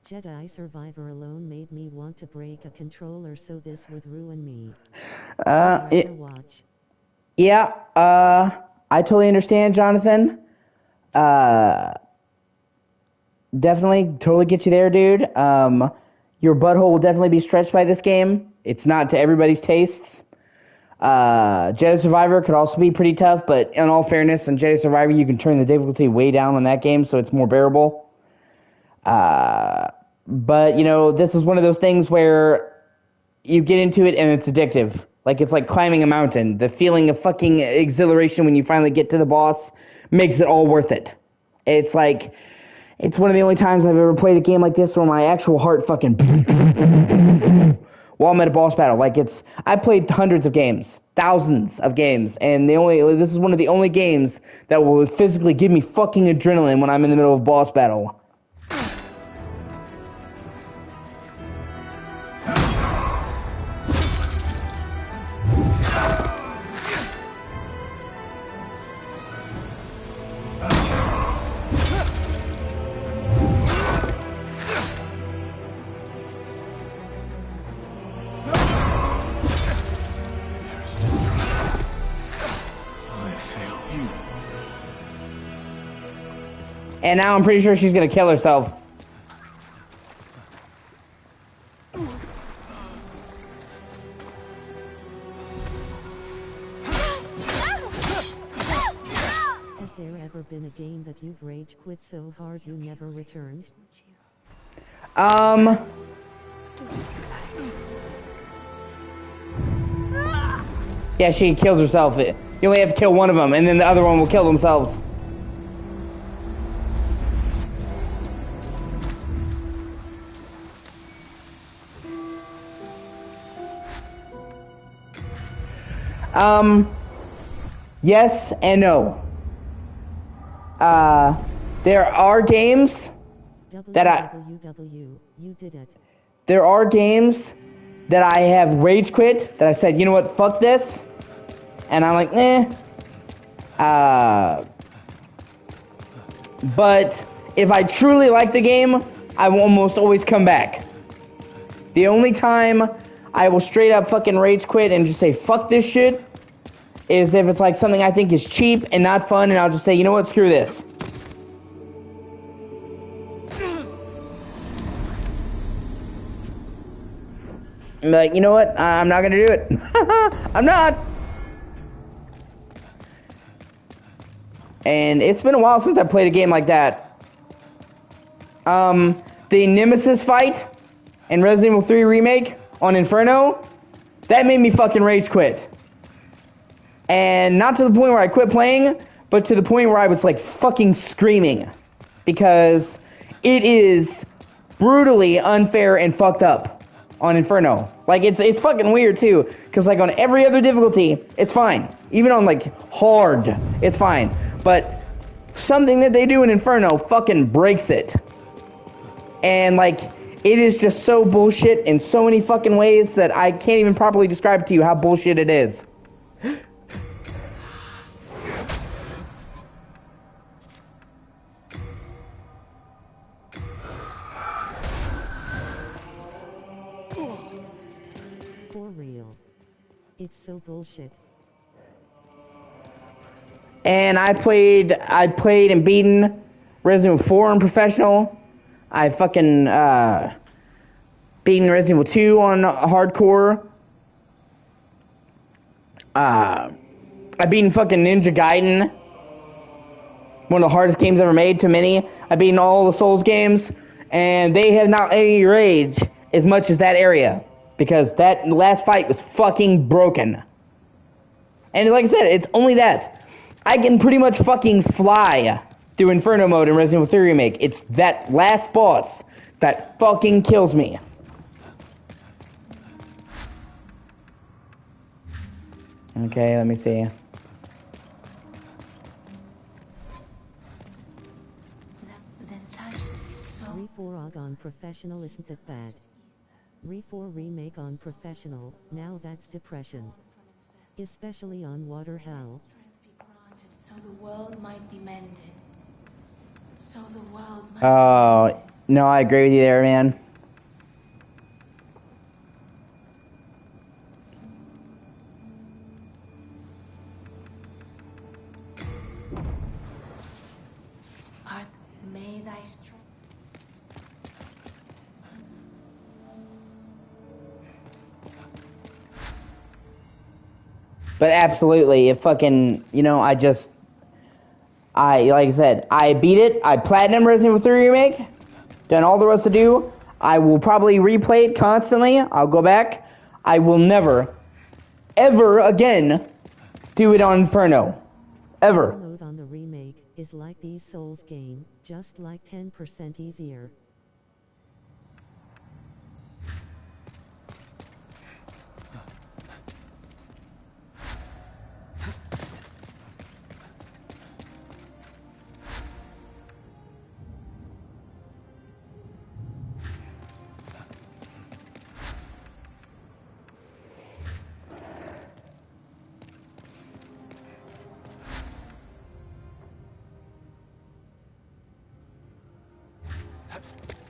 Speaker 7: Jedi Survivor alone made me want to break a controller, so this would ruin me.
Speaker 1: Watch. Yeah, I totally understand, Jonathan. Definitely, totally get you there, dude. Your butthole will definitely be stretched by this game. It's not to everybody's tastes. Jedi Survivor could also be pretty tough, but in all fairness, in Jedi Survivor, you can turn the difficulty way down on that game, so it's more bearable. But, you know, this is one of those things where you get into it and it's addictive. Like, it's like climbing a mountain. The feeling of fucking exhilaration when you finally get to the boss makes it all worth it. It's like, it's one of the only times I've ever played a game like this where my actual heart fucking while I'm at a boss battle. Like, I played hundreds of games, thousands of games, and this is one of the only games that will physically give me fucking adrenaline when I'm in the middle of a boss battle. And now I'm pretty sure she's gonna kill herself.
Speaker 7: Has there ever been a game that you've rage quit so hard you never returned?
Speaker 1: Yeah, she kills herself. You only have to kill one of them, and then the other one will kill themselves. Yes and no. There are games that
Speaker 7: you did it.
Speaker 1: There are games that I have rage quit, that I said, you know what, fuck this. And I'm like, But if I truly like the game, I will almost always come back. The only time I will straight up fucking rage quit and just say, fuck this shit, is if it's like something I think is cheap and not fun, and I'll just say, you know what, screw this. I'm like, you know what, I'm not gonna do it. I'm not. And it's been a while since I played a game like that. The Nemesis fight in Resident Evil 3 Remake on Inferno, that made me fucking rage quit. And not to the point where I quit playing, but to the point where I was like fucking screaming. Because it is brutally unfair and fucked up on Inferno. Like, it's fucking weird too. Because like on every other difficulty, it's fine. Even on like hard, it's fine. But something that they do in Inferno fucking breaks it. And like, it is just so bullshit in so many fucking ways that I can't even properly describe to you how bullshit it is.
Speaker 7: For real. It's so bullshit.
Speaker 1: And I played and beaten Resident Evil 4 on professional. I fucking beaten Resident Evil 2 on hardcore. I beaten fucking Ninja Gaiden, one of the hardest games ever made to many. I beaten all the Souls games, and they have not any rage as much as that area, because that last fight was fucking broken. And like I said, it's only that. I can pretty much fucking fly through Inferno mode in Resident Evil 3 Remake. It's that last boss that fucking kills me. Okay, let me see.
Speaker 6: Then touch. So
Speaker 7: Re4 on professional isn't that bad. Re4 remake on professional, now that's depression. Especially on water hell.
Speaker 6: so the world might be mended. So the world might
Speaker 1: Oh, no, I agree with you there, man.
Speaker 6: art may thy strength.
Speaker 1: But absolutely, it fucking, you know, like I said, I beat it. I platinum Resident Evil 3 Remake. Done all there was to do. I will probably replay it constantly. I'll go back. I will never, ever again do it on Inferno. Ever.
Speaker 7: Mode on the remake is like these Souls game, just like 10% easier.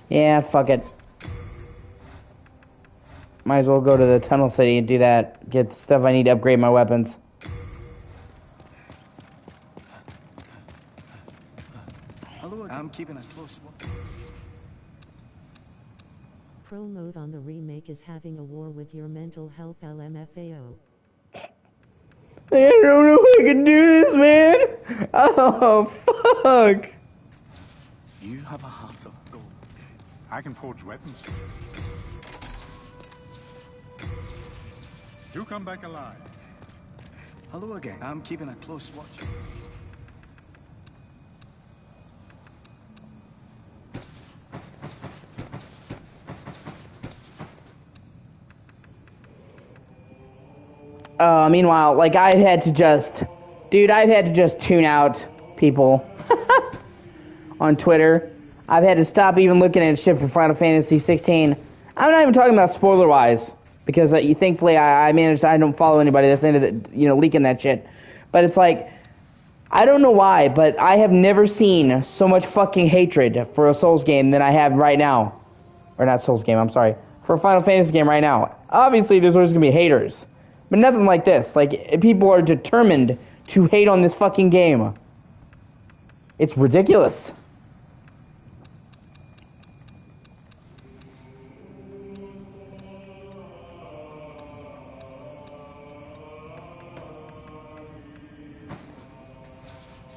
Speaker 1: Yeah, fuck it. Might as well go to the Tunnel City and do that. Get the stuff I need to upgrade my weapons.
Speaker 5: Hello, I'm keeping a close watch.
Speaker 7: Pro mode on the remake is having a war with your mental health LMFAO.
Speaker 1: I don't know if I can do this, man. Oh, fuck.
Speaker 5: You have a heart of gold.
Speaker 3: I can forge weapons for you. You come back alive.
Speaker 5: Hello again. I'm keeping a close watch.
Speaker 1: Meanwhile, like, I've had to just tune out people on Twitter. I've had to stop even looking at shit for Final Fantasy 16. I'm not even talking about spoiler-wise, because thankfully I don't follow anybody that's into leaking that shit. But it's like, I don't know why, but I have never seen so much fucking hatred for a Souls game than I have right now. Or not Souls game, I'm sorry. For a Final Fantasy game right now. Obviously, there's always going to be haters. But nothing like this. Like, people are determined to hate on this fucking game. It's ridiculous.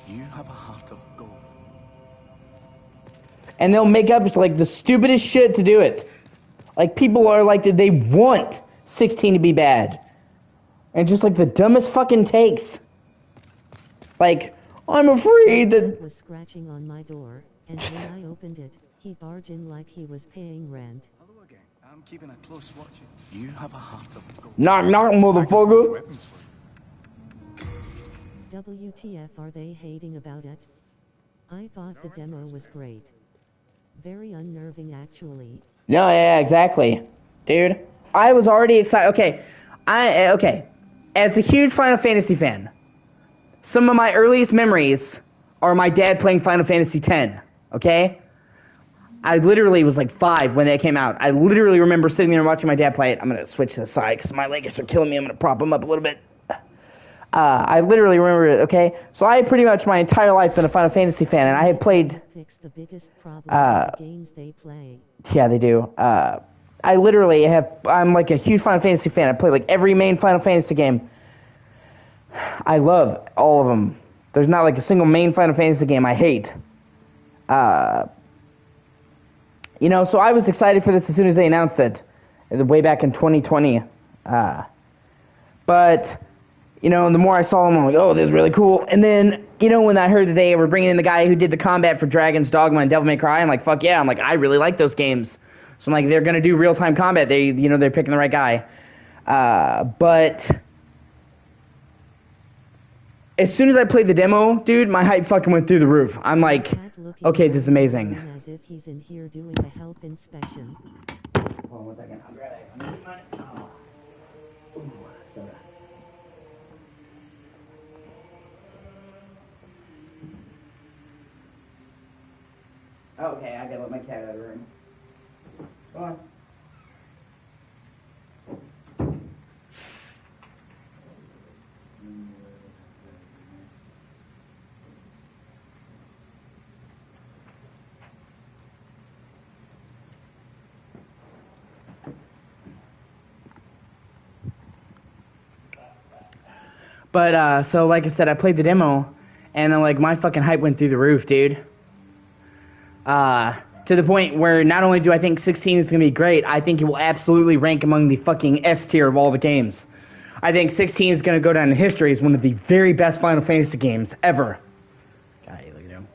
Speaker 5: You have a heart of gold.
Speaker 1: And they'll make up like the stupidest shit to do it. Like, people are like, they want 16 to be bad. And just like the dumbest fucking takes. Like, I'm afraid that...
Speaker 7: was scratching on my door, and when I opened it, he barged in like he was paying rent.
Speaker 5: Hello again. I'm keeping a close watch. You have a heart of gold.
Speaker 1: Knock, knock,
Speaker 3: I can forge
Speaker 1: motherfucker.
Speaker 3: weapons for you.
Speaker 7: WTF are they hating about it? I thought the demo was great. Very unnerving actually.
Speaker 1: No, yeah, exactly. Dude, I was already excited. Okay. As a huge Final Fantasy fan, some of my earliest memories are my dad playing Final Fantasy X, okay? I literally was like 5 when it came out. I literally remember sitting there and watching my dad play it. I'm going to switch to the side because my legs are killing me. I'm going to prop him up a little bit. I literally remember it, okay? So I had pretty much my entire life been a Final Fantasy fan, and I had played...
Speaker 7: Fix the biggest problems in the games they play.
Speaker 1: Yeah, they do. I literally I'm like a huge Final Fantasy fan. I play like every main Final Fantasy game. I love all of them. There's not like a single main Final Fantasy game I hate. You know, so I was excited for this as soon as they announced it, way back in 2020. But, you know, the more I saw them, I'm like, oh, this is really cool. And then, you know, when I heard that they were bringing in the guy who did the combat for Dragon's Dogma and Devil May Cry, I'm like, fuck yeah. I'm like, I really like those games. So I'm like, they're going to do real-time combat. They're picking the right guy. But as soon as I played the demo, dude, my hype fucking went through the roof. I'm like, okay, this is amazing.
Speaker 7: As if he's in here doing a health inspection.
Speaker 1: Hold on 1 second. I'll grab it. Ooh, sorry. Okay, I gotta let my cat out of the room. Go on. But, so like I said, I played the demo, and then, like, my fucking hype went through the roof, dude. To the point where not only do I think 16 is going to be great, I think it will absolutely rank among the fucking S tier of all the games. I think 16 is going to go down in history as one of the very best Final Fantasy games ever. God, look at him.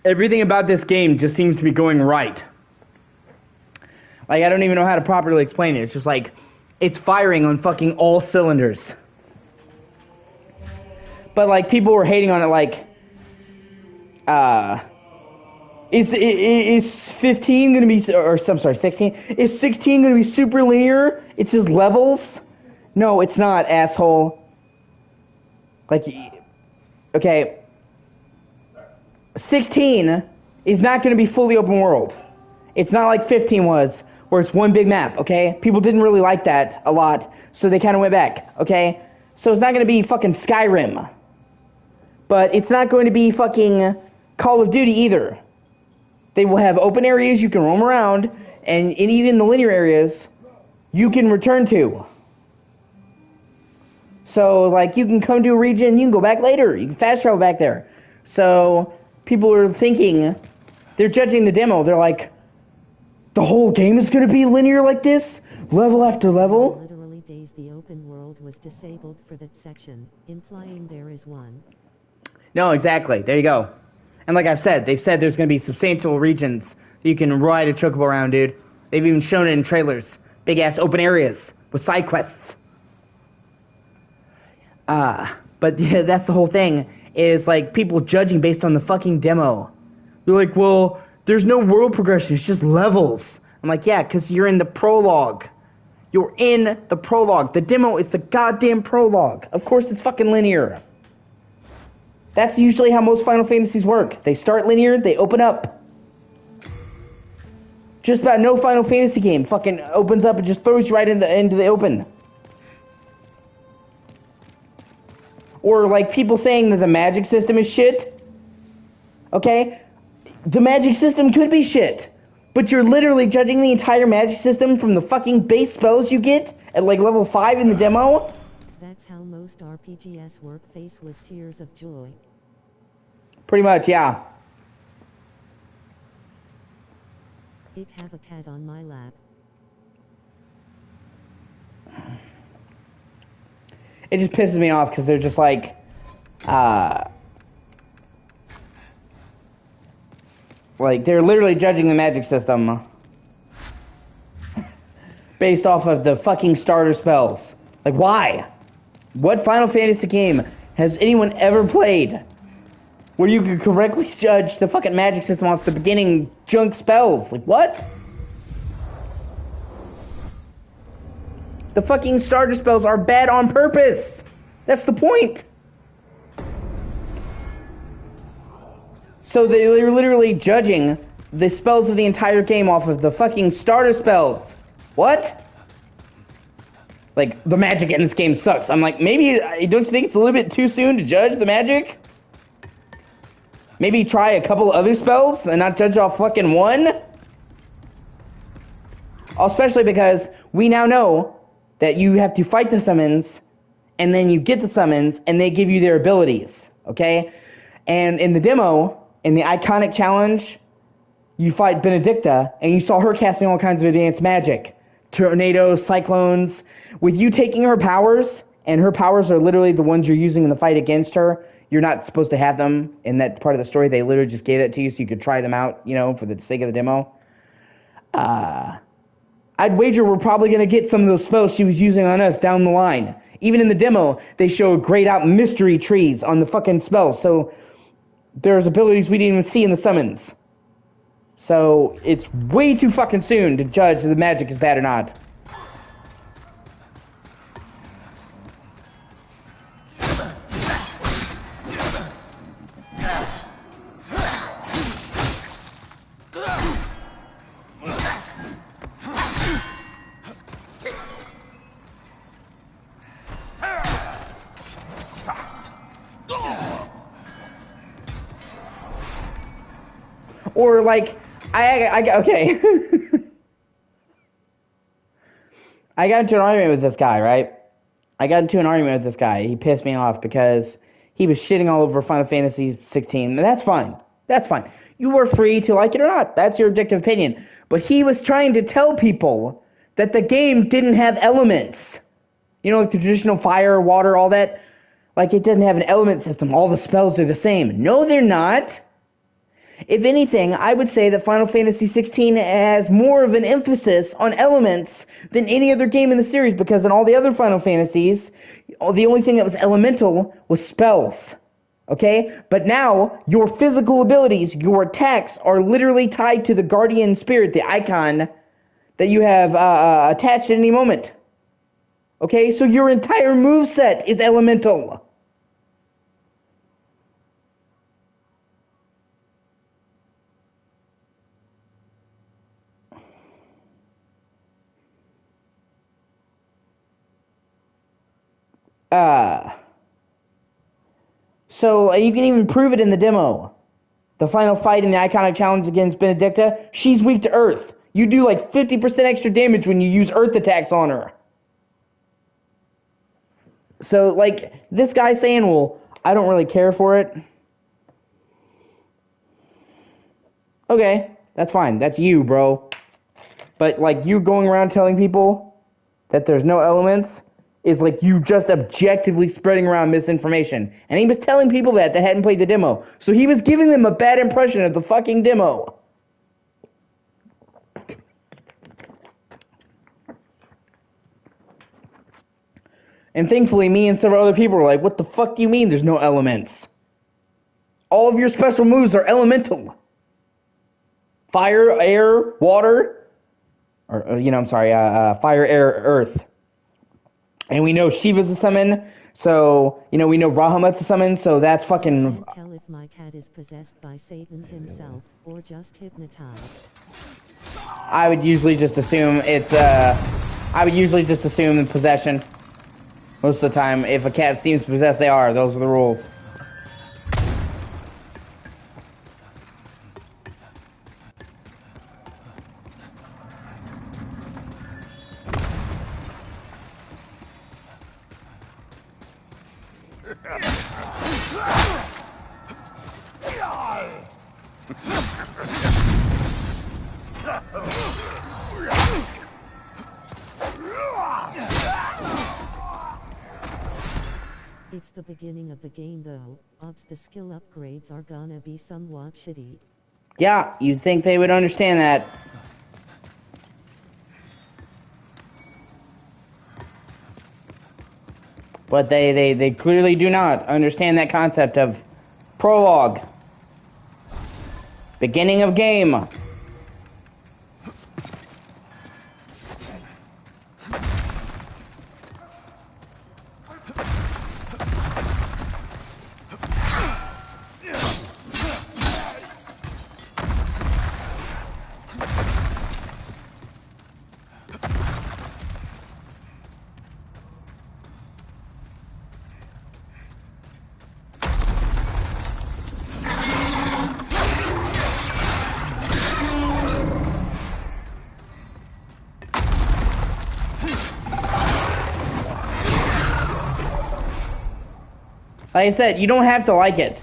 Speaker 1: Everything about this game just seems to be going right. Like, I don't even know how to properly explain it. It's just like, it's firing on fucking all cylinders. But, like, people were hating on it, like, is 15 gonna be, or I'm sorry, 16? Is 16 gonna be super linear? It's just levels? No, it's not, asshole. Like, okay. 16 is not gonna be fully open world. It's not like 15 was, where it's one big map, okay? People didn't really like that a lot, so they kind of went back, okay? So it's not gonna be fucking Skyrim. But it's not going to be fucking Call of Duty either. They will have open areas you can roam around, and even the linear areas you can return to. So, like, you can come to a region, you can go back later. You can fast travel back there. So, people are thinking, they're judging the demo. They're like, the whole game is going to be linear like this? Level after level?
Speaker 7: Literally days the open world was disabled for that section, implying there is one.
Speaker 1: No, exactly. There you go. And like I've said, they've said there's going to be substantial regions that you can ride a chocobo around, dude. They've even shown it in trailers. Big-ass open areas with side quests. But yeah, that's the whole thing, is like people judging based on the fucking demo. They're like, well, there's no world progression, it's just levels. I'm like, yeah, because you're in the prologue. You're in the prologue. The demo is the goddamn prologue. Of course it's fucking linear. That's usually how most Final Fantasies work. They start linear, they open up. Just about no Final Fantasy game fucking opens up and just throws you right into the open. Or like people saying that the magic system is shit. Okay? The magic system could be shit. But you're literally judging the entire magic system from the fucking base spells you get at like level 5 in the demo?
Speaker 7: That's how most RPGs work, faced with tears of joy.
Speaker 1: Pretty much, yeah.
Speaker 7: I have a cat on my lap.
Speaker 1: It just pisses me off because they're just like, they're literally judging the magic system based off of the fucking starter spells. Like, why? What Final Fantasy game has anyone ever played where you could correctly judge the fucking magic system off the beginning junk spells? Like, what? The fucking starter spells are bad on purpose. That's the point. So they're literally judging the spells of the entire game off of the fucking starter spells. What? Like, the magic in this game sucks. I'm like, maybe, don't you think it's a little bit too soon to judge the magic? Maybe try a couple other spells and not judge off fucking one? Especially because we now know that you have to fight the summons, and then you get the summons, and they give you their abilities, okay? And in the demo, in the iconic challenge, you fight Benedicta, and you saw her casting all kinds of advanced magic. Tornadoes, cyclones. With you taking her powers, and her powers are literally the ones you're using in the fight against her, you're not supposed to have them in that part of the story. They literally just gave that to you so you could try them out, you know, for the sake of the demo. I'd wager we're probably going to get some of those spells she was using on us down the line. Even in the demo, they show grayed out mystery trees on the fucking spells, so there's abilities we didn't even see in the summons. So it's way too fucking soon to judge if the magic is bad or not. Or like, okay. I got into an argument with this guy, right? He pissed me off because he was shitting all over Final Fantasy 16. And that's fine. That's fine. You are free to like it or not. That's your objective opinion. But he was trying to tell people that the game didn't have elements. You know, like the traditional fire, water, all that. Like, it doesn't have an element system. All the spells are the same. No, they're not. If anything, I would say that Final Fantasy 16 has more of an emphasis on elements than any other game in the series, because in all the other Final Fantasies, the only thing that was elemental was spells. Okay? But now, your physical abilities, your attacks, are literally tied to the guardian spirit, the icon, that you have attached at any moment. Okay? So your entire moveset is elemental. So you can even prove it in the demo. The final fight in the iconic challenge against Benedicta, she's weak to earth. You do like 50% extra damage when you use earth attacks on her. So, like, this guy saying, well, I don't really care for it. Okay, that's fine. That's you, bro. But, like, you going around telling people that there's no elements is like you just objectively spreading around misinformation. And he was telling people that hadn't played the demo. So he was giving them a bad impression of the fucking demo. And thankfully, me and several other people were like, what the fuck do you mean there's no elements? All of your special moves are elemental. Fire, air, water. Or, fire, air, earth. And we know Shiva's a summon, so, we know Bahamut's a summon, so that's fucking...
Speaker 7: I can't tell if my cat is possessed by Satan himself, or just hypnotized.
Speaker 1: I would usually just assume it's, possession. Most of the time, if a cat seems possessed, they are. Those are the rules.
Speaker 7: It's the beginning of the game though, obs the skill upgrades are gonna be somewhat shitty.
Speaker 1: Yeah, you'd think they would understand that. But they clearly do not understand that concept of prologue. Beginning of game. Like I said, you don't have to like it.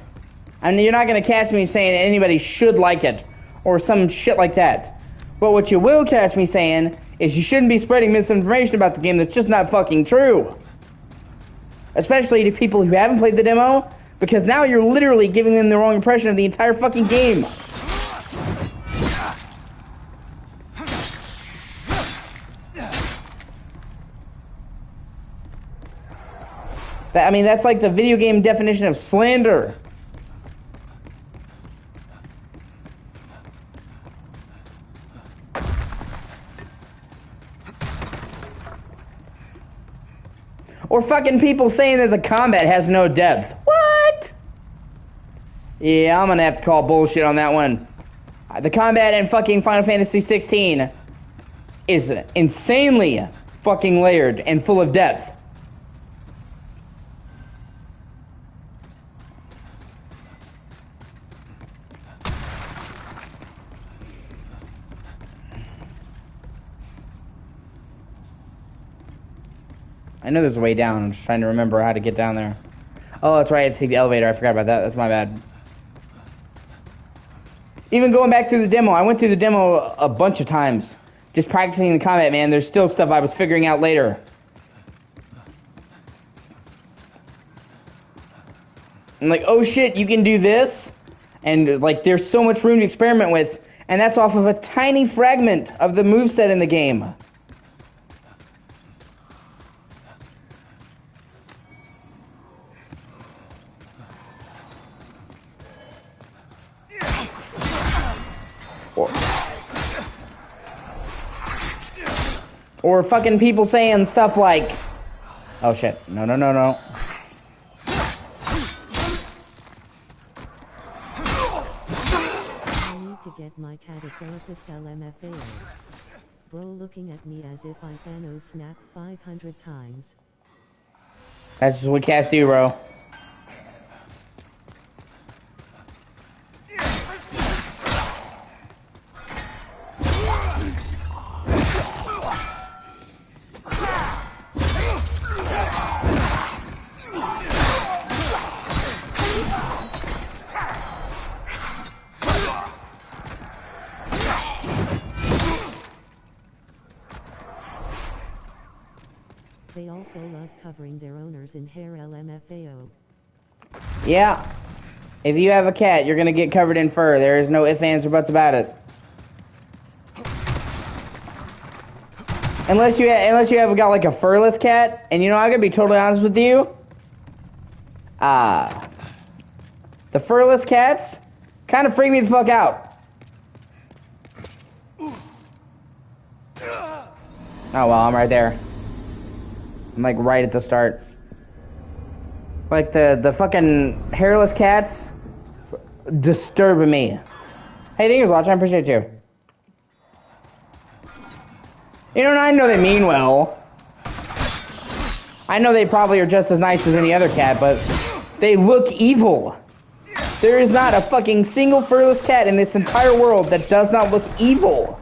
Speaker 1: I mean, you're not going to catch me saying anybody should like it, or some shit like that. But what you will catch me saying is you shouldn't be spreading misinformation about the game that's just not fucking true. Especially to people who haven't played the demo, because now you're literally giving them the wrong impression of the entire fucking game. I mean, that's like the video game definition of slander. Or fucking people saying that the combat has no depth. What? Yeah, I'm gonna have to call bullshit on that one. The combat in fucking Final Fantasy 16 is insanely fucking layered and full of depth. I know there's a way down. I'm just trying to remember how to get down there. Oh, that's right. I had to take the elevator. I forgot about that. That's my bad. Even going back through the demo, I went through the demo a bunch of times. Just practicing the combat, man. There's still stuff I was figuring out later. I'm like, oh shit, you can do this? And like, there's so much room to experiment with. And that's off of a tiny fragment of the moveset in the game. Or fucking people saying stuff like, oh shit, no.
Speaker 7: I need to get my cat a therapist LMFAO. Bro looking at me as if I Thanos snap 500 times.
Speaker 1: That's just what cats do, bro.
Speaker 7: They also love covering their owners in hair LMFAO.
Speaker 1: Yeah. If you have a cat, you're gonna get covered in fur. There is no ifs, ands, or buts about it. Unless you have got like a furless cat, and you know, I'm gonna be totally honest with you. The furless cats kind of freak me the fuck out. Oh well, I'm right there. I'm like right at the start. Like the fucking hairless cats disturbing me. Hey, thank you for watching. I appreciate you. You know, I know they mean well. I know they probably are just as nice as any other cat, but they look evil. There is not a fucking single furless cat in this entire world that does not look evil.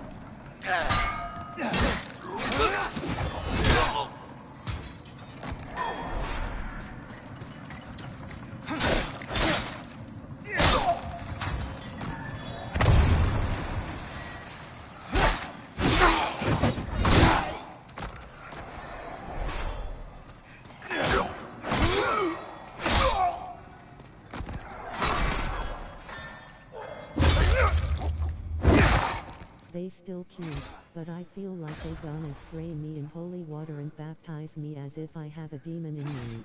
Speaker 7: They still cute, but I feel like they gonna spray me in holy water and baptize me as if I have a demon in me.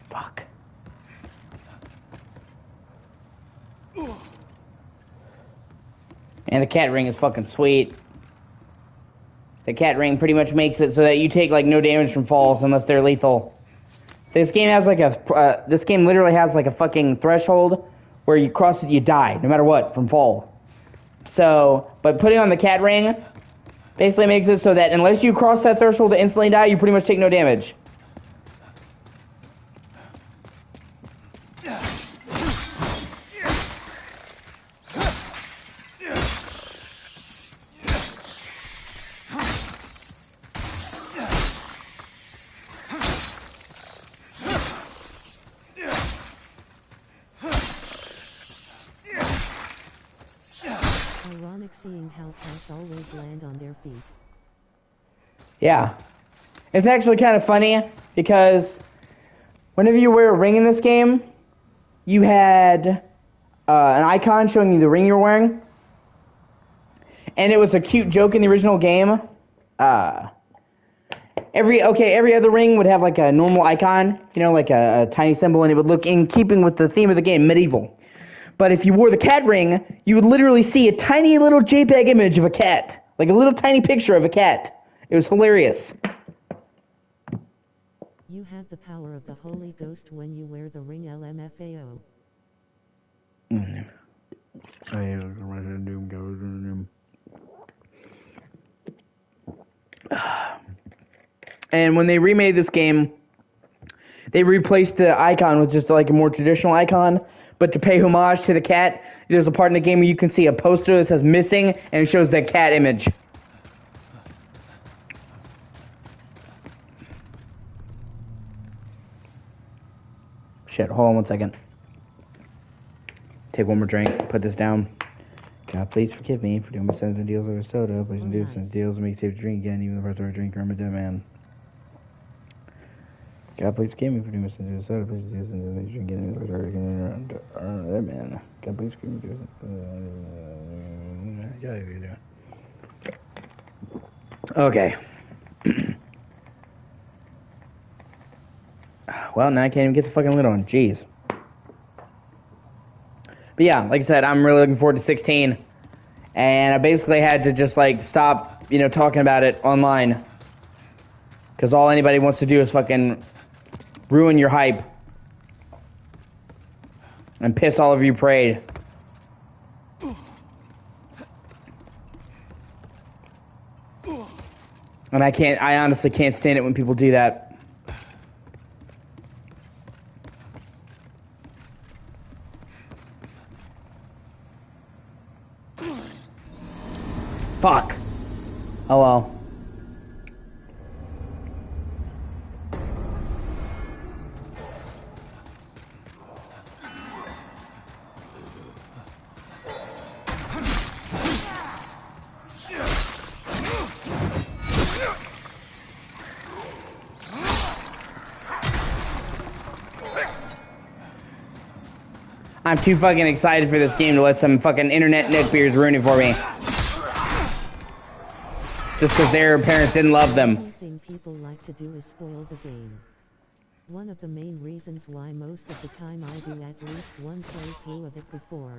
Speaker 1: Fuck. And the cat ring is fucking sweet. The cat ring pretty much makes it so that you take like no damage from falls unless they're lethal. This game has like a this game literally has like a fucking threshold where you cross it, you die no matter what from fall. So, but putting on the cat ring basically makes it so that unless you cross that threshold to instantly die, you pretty much take no damage.
Speaker 7: Ironic seeing how cats always land on their feet.
Speaker 1: Yeah. It's actually kind of funny because whenever you wear a ring in this game, you had an icon showing you the ring you're wearing. And it was a cute joke in the original game. Every other ring would have like a normal icon, you know, like a tiny symbol, and it would look in keeping with the theme of the game, medieval. But if you wore the cat ring, you would literally see a tiny little JPEG image of a cat. Like a little tiny picture of a cat. It was hilarious.
Speaker 7: You have the power of the Holy Ghost when you wear the ring LMFAO.
Speaker 1: And when they remade this game, they replaced the icon with just like a more traditional icon. But to pay homage to the cat, there's a part in the game where you can see a poster that says missing, and it shows that cat image. Shit, hold on one second. Take one more drink, put this down. God, please forgive me for doing my sins and deals with soda. Please do sins and deals and make safe to drink again, even the first I drink, remember that man. God, please forgive me for doing my sins and soda. Please do sins and make drink again, even the first I drink, remember that man. God, please forgive me for doing Okay. Well, now I can't even get the fucking lid on. Jeez. But yeah, like I said, I'm really looking forward to 16. And I basically had to just, like, stop, you know, talking about it online. Because all anybody wants to do is fucking ruin your hype. And piss all of your parade. And I honestly can't stand it when people do that. Fuck. Oh well. I'm too fucking excited for this game to let some fucking internet neckbeards ruin it for me. Just because their parents didn't love them.
Speaker 7: The only thing people like to do is spoil the game. One of the main reasons why most of the time I do at least one playthrough of it before.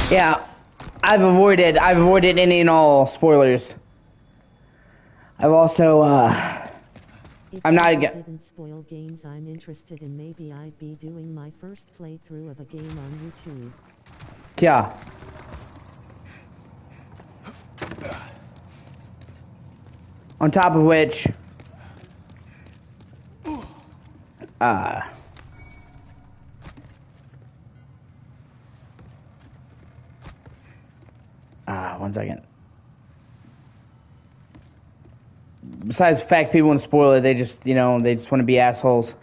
Speaker 1: Yeah, I've avoided any and all spoilers. I've also, I'm not again.
Speaker 7: Didn't spoil games I'm interested in. Maybe I'd be doing my first playthrough of a game on YouTube.
Speaker 1: Yeah. On top of which, one second. Besides the fact people want to spoil it, they just, they just want to be assholes.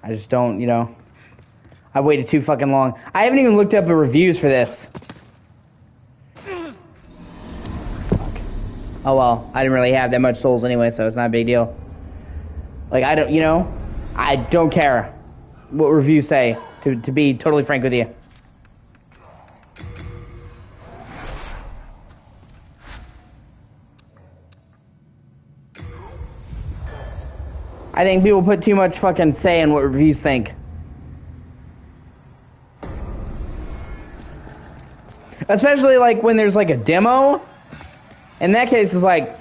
Speaker 1: I just don't, I waited too fucking long. I haven't even looked up the reviews for this. Fuck. Oh well, I didn't really have that much souls anyway, so it's not a big deal. Like, I don't care what reviews say, to be totally frank with you. I think people put too much fucking say in what reviews think. Especially like when there's like a demo. In that case, it's like,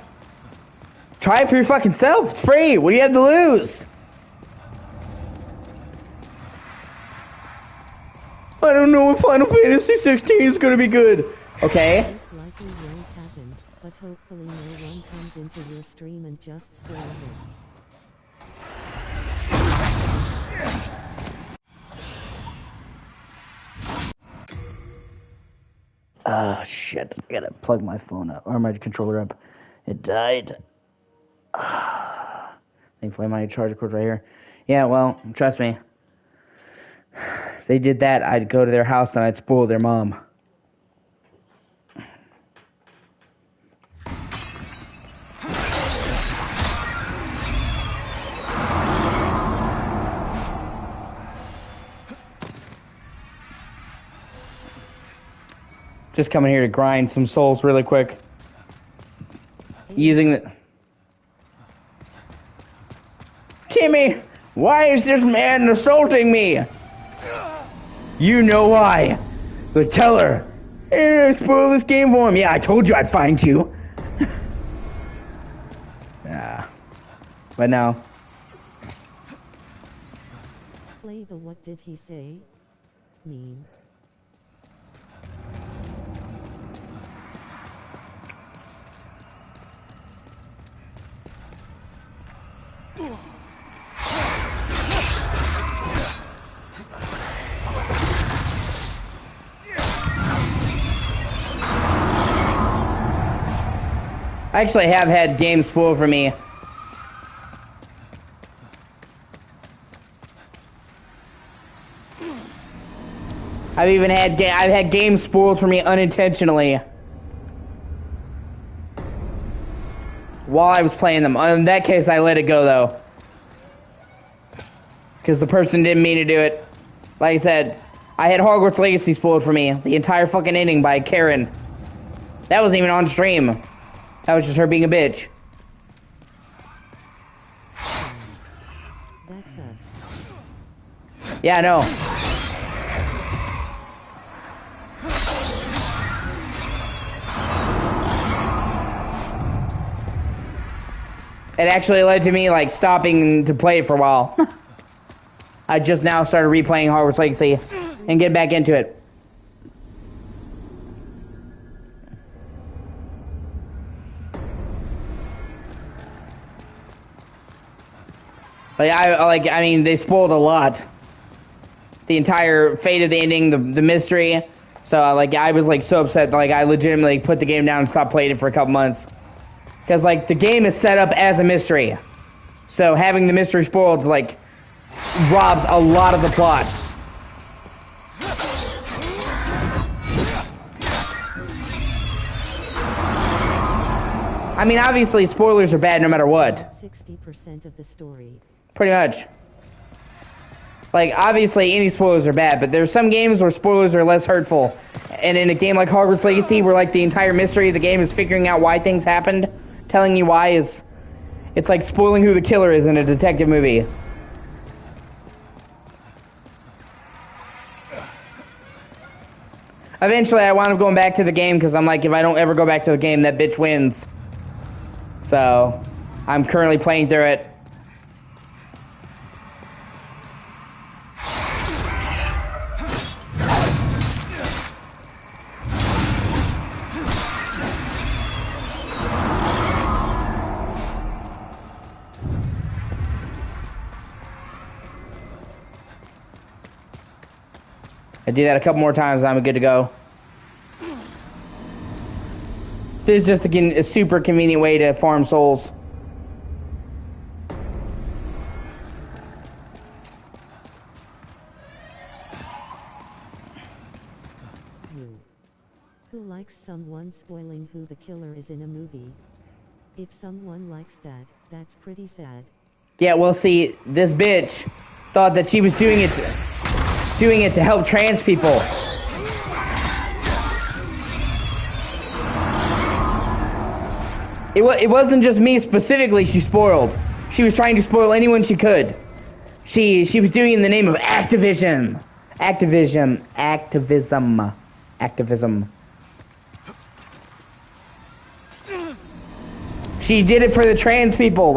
Speaker 1: try it for your fucking self. It's free. What do you have to lose? I don't know if Final Fantasy 16 is gonna be good. Okay.
Speaker 7: Most likely won't happen, but hopefully no one comes into your stream and just spoil it.
Speaker 1: Oh shit, I gotta plug my phone up, or my controller up. It died. Thankfully my charger cord's right here. Yeah, well, trust me. If they did that, I'd go to their house and I'd spoil their mom. Just coming here to grind some souls really quick. Using the... Timmy! Why is this man assaulting me? You know why. But tell her. Hey, spoil this game for him. Yeah, I told you I'd find you. Yeah. But no.
Speaker 7: Play the what did he say? Meme.
Speaker 1: I actually have had games spoiled for me. I've had games spoiled for me unintentionally while I was playing them. In that case, I let it go though, because the person didn't mean to do it. Like I said, I had Hogwarts Legacy spoiled for me, the entire fucking ending by Karen. That wasn't even on stream. That was just her being a bitch.
Speaker 7: That sucks.
Speaker 1: Yeah, I know. It actually led to me like stopping to play it for a while. I just now started replaying Hogwarts Legacy and get back into it. I mean, they spoiled a lot. The entire fate of the ending, the mystery. So, I was, so upset. I legitimately put the game down and stopped playing it for a couple months. Because, the game is set up as a mystery. So, having the mystery spoiled, robs a lot of the plot. I mean, obviously, spoilers are bad no matter what.
Speaker 7: 60% of the story.
Speaker 1: Pretty much. Obviously, any spoilers are bad, but there's some games where spoilers are less hurtful. And in a game like Hogwarts Legacy, where, the entire mystery of the game is figuring out why things happened, telling you why is... It's like spoiling who the killer is in a detective movie. Eventually, I wound up going back to the game, because I'm like, if I don't ever go back to the game, that bitch wins. So, I'm currently playing through it. I do that a couple more times, I'm good to go. This is just, again, a super convenient way to farm souls.
Speaker 7: Who likes someone spoiling who the killer is in a movie? If someone likes that, that's pretty sad.
Speaker 1: Yeah, well, see, this bitch thought that she was doing it to help trans people. It wasn't just me specifically she spoiled. She was trying to spoil anyone she could. She was doing it in the name of activism. Activism. She did it for the trans people.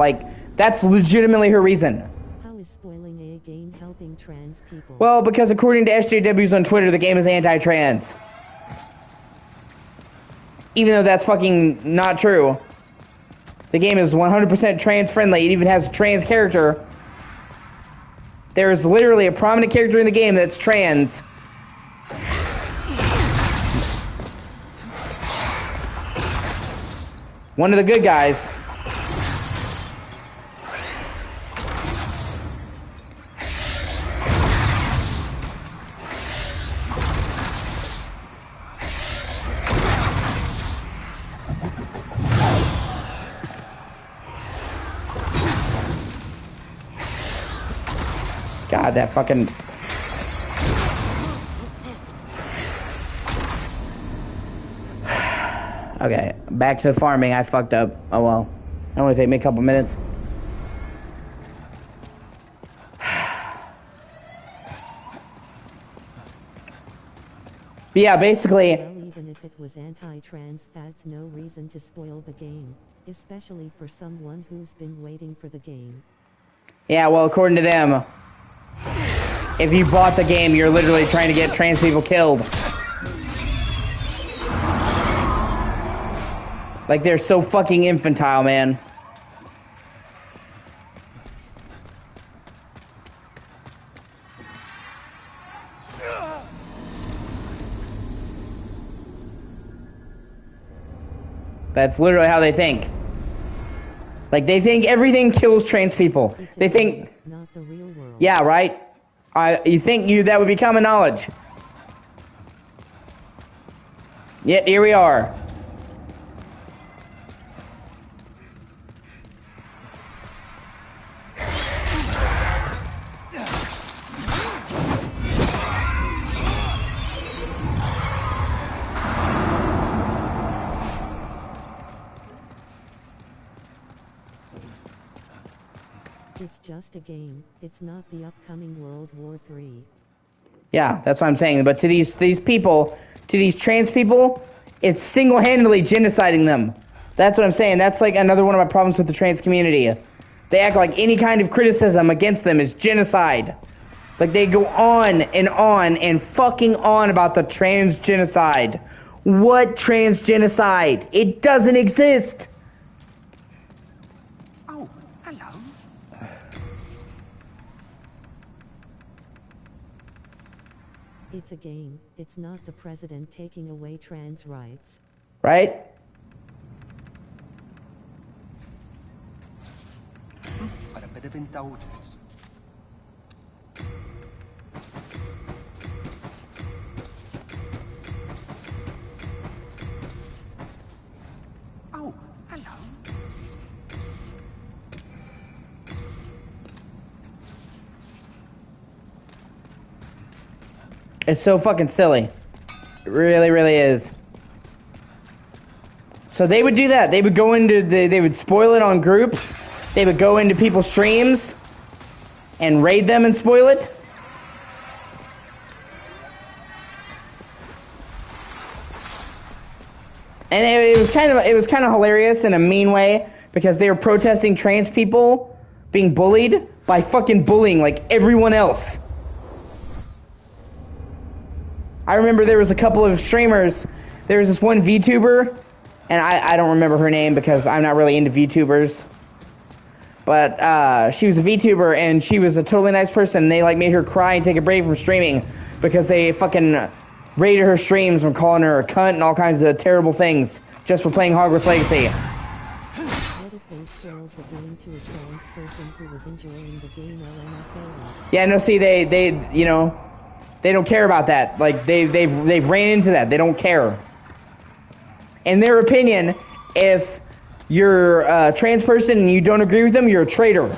Speaker 1: That's legitimately her reason.
Speaker 7: How is spoiling a game helping trans people?
Speaker 1: Well, because according to SJWs on Twitter, the game is anti-trans. Even though that's fucking not true. The game is 100% trans-friendly. It even has a trans character. There's literally a prominent character in the game that's trans. One of the good guys. God, that fucking... Okay, back to farming. I fucked up. Oh well. It only take me a couple minutes. But yeah, basically...
Speaker 7: Well, even if it was anti-trans, that's no reason to spoil the game. Especially for someone who's been waiting for the game.
Speaker 1: Yeah, well, according to them... If you bought the game, you're literally trying to get trans people killed. They're so fucking infantile, man. That's literally how they think. They think everything kills trans people. They think...
Speaker 7: Not the real world.
Speaker 1: Yeah, right? You think that would be common knowledge. Yet, here we are.
Speaker 7: It's just a game. It's not the upcoming World War III.
Speaker 1: Yeah, that's what I'm saying. But to these people, to these trans people, it's single-handedly genociding them. That's what I'm saying. That's another one of my problems with the trans community. They act like any kind of criticism against them is genocide. They go on and fucking on about the trans genocide. What trans genocide? It doesn't exist.
Speaker 2: Oh, hello.
Speaker 7: It's a game, it's not the president taking away trans rights.
Speaker 1: Right?
Speaker 2: But a bit of indulgence. Oh, hello.
Speaker 1: It's so fucking silly. It really, really is. So they would do that. They would go into they would spoil it on groups. They would go into people's streams and raid them and spoil it. And it was kind of hilarious in a mean way because they were protesting trans people being bullied by fucking bullying like everyone else. I remember there was a couple of streamers. There was this one VTuber, and I don't remember her name because I'm not really into VTubers. But she was a VTuber, and she was a totally nice person. They like made her cry and take a break from streaming because they fucking raided her streams from calling her a cunt and all kinds of terrible things just for playing Hogwarts Legacy.
Speaker 7: What if those trolls agreeing to a trans person who was enjoying the game LMFAO?
Speaker 1: Yeah, no, see, they you know, they don't care about that. Like, they ran into that. They don't care. In their opinion, if you're a trans person and you don't agree with them, you're a traitor.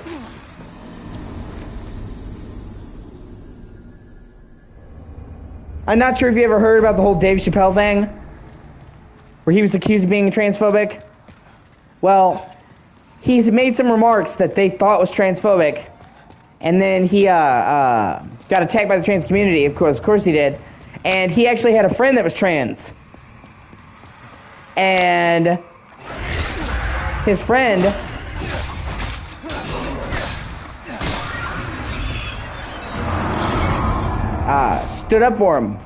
Speaker 1: I'm not sure if you ever heard about the whole Dave Chappelle thing, where he was accused of being transphobic. Well, he's made some remarks that they thought was transphobic, and then he got attacked by the trans community. Of course he did, and he actually had a friend that was trans, and his friend stood up for him.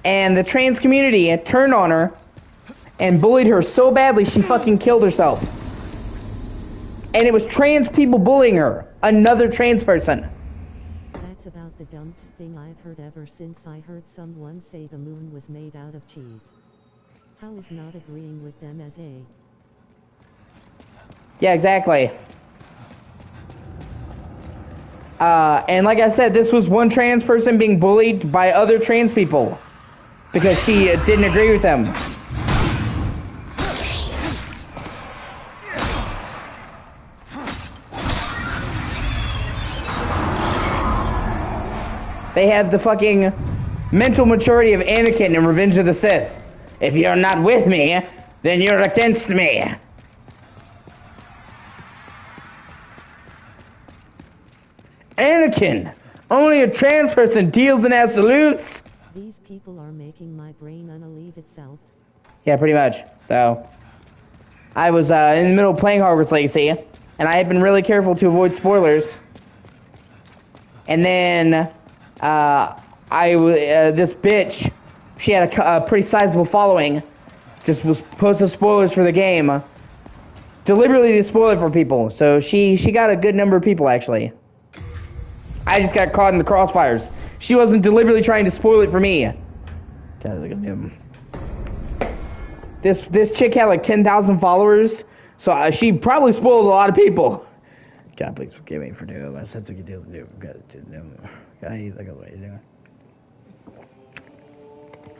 Speaker 1: And the trans community had turned on her and bullied her so badly she fucking killed herself. And it was trans people bullying her. Another trans person.
Speaker 7: That's about the dumbest thing I've heard ever since I heard someone say the moon was made out of cheese. How is not agreeing with them as a...
Speaker 1: Yeah, exactly. And like I said, this was one trans person being bullied by other trans people because she didn't agree with them. They have the fucking mental maturity of Anakin in Revenge of the Sith. If you're not with me, then you're against me. Anakin! Only a trans person deals in absolutes!
Speaker 7: These people are making my brain unalive itself.
Speaker 1: Yeah, pretty much. So, I was in the middle of playing Hogwarts Legacy, and I had been really careful to avoid spoilers. And then, this bitch, she had a pretty sizable following, just was posting spoilers for the game, deliberately to spoil it for people. So she got a good number of people, actually. I just got caught in the crossfires. She wasn't deliberately trying to spoil it for me. This chick had like 10,000 followers, so she probably spoiled a lot of people. God, please forgive me for doing my sense of deal to do.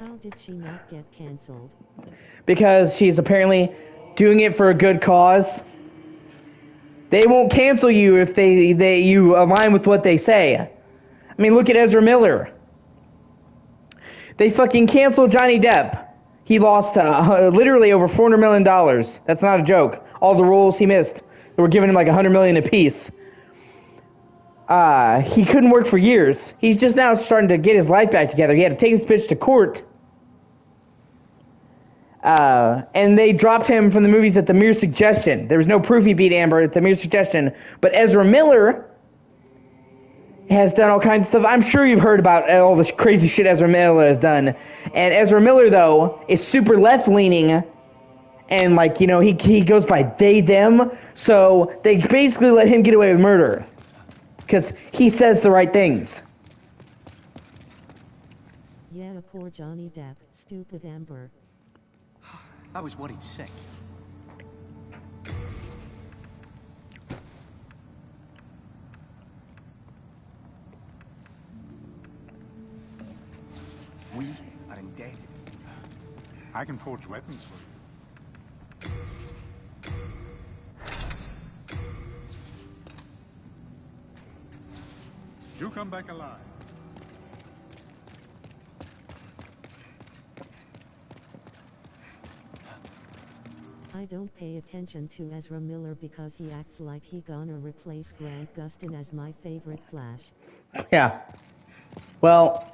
Speaker 7: How did she not get cancelled?
Speaker 1: Because she's apparently doing it for a good cause. They won't cancel you if you align with what they say. I mean, look at Ezra Miller. They fucking canceled Johnny Depp. He lost literally over $400 million. That's not a joke. All the roles he missed. They were giving him like $100 million apiece. He couldn't work for years. He's just now starting to get his life back together. He had to take his bitch to court. And they dropped him from the movies at the mere suggestion. There was no proof he beat Amber at the mere suggestion. But Ezra Miller has done all kinds of stuff. I'm sure you've heard about all the crazy shit Ezra Miller has done. And Ezra Miller, though, is super left-leaning. And, like, you know, he goes by they, them. So they basically let him get away with murder. Because he says the right things.
Speaker 7: Yeah, poor Johnny Depp, stupid Amber.
Speaker 5: I was worried sick. We are indebted.
Speaker 3: I can forge weapons for you. You come back alive.
Speaker 7: I don't pay attention to Ezra Miller because he acts like he gonna replace Grant Gustin as my favorite Flash.
Speaker 1: Yeah. Well,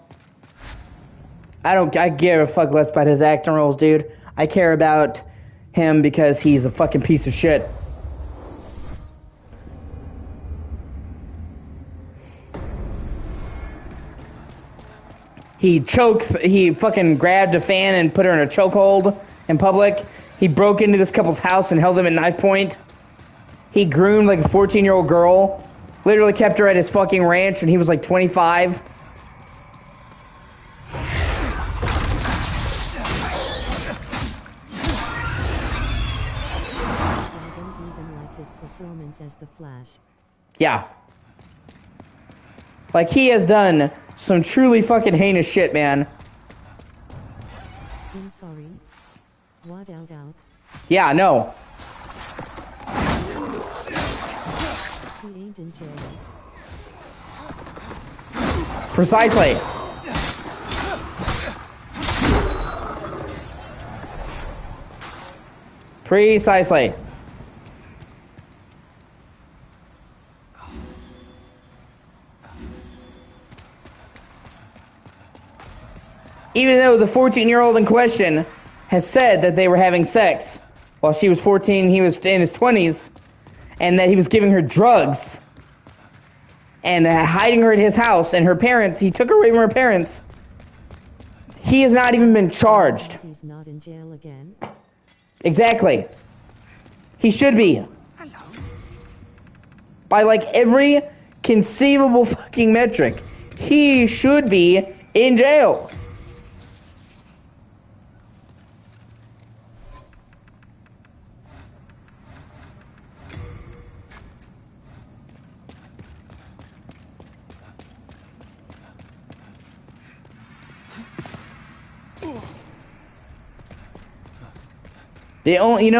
Speaker 1: I give a fuck less about his acting roles, dude. I care about him because he's a fucking piece of shit. He fucking grabbed a fan and put her in a chokehold in public. He broke into this couple's house and held them at knife point. He groomed like a 14-year-old girl. Literally kept her at his fucking ranch when he was like 25.
Speaker 7: I don't even like his performance as the Flash.
Speaker 1: Yeah. Like, he has done some truly fucking heinous shit, man.
Speaker 7: I'm sorry. What out?
Speaker 1: Yeah, no.
Speaker 7: He ain't in jail.
Speaker 1: Precisely. Precisely. Even though the 14-year-old in question has said that they were having sex while she was 14, he was in his 20s, and that he was giving her drugs and hiding her at his house, and her parents, he took her away from her parents. He has not even been charged.
Speaker 7: He's not in jail again.
Speaker 1: Exactly. He should be.
Speaker 2: Hello.
Speaker 1: By like every conceivable fucking metric, he should be in jail. The only,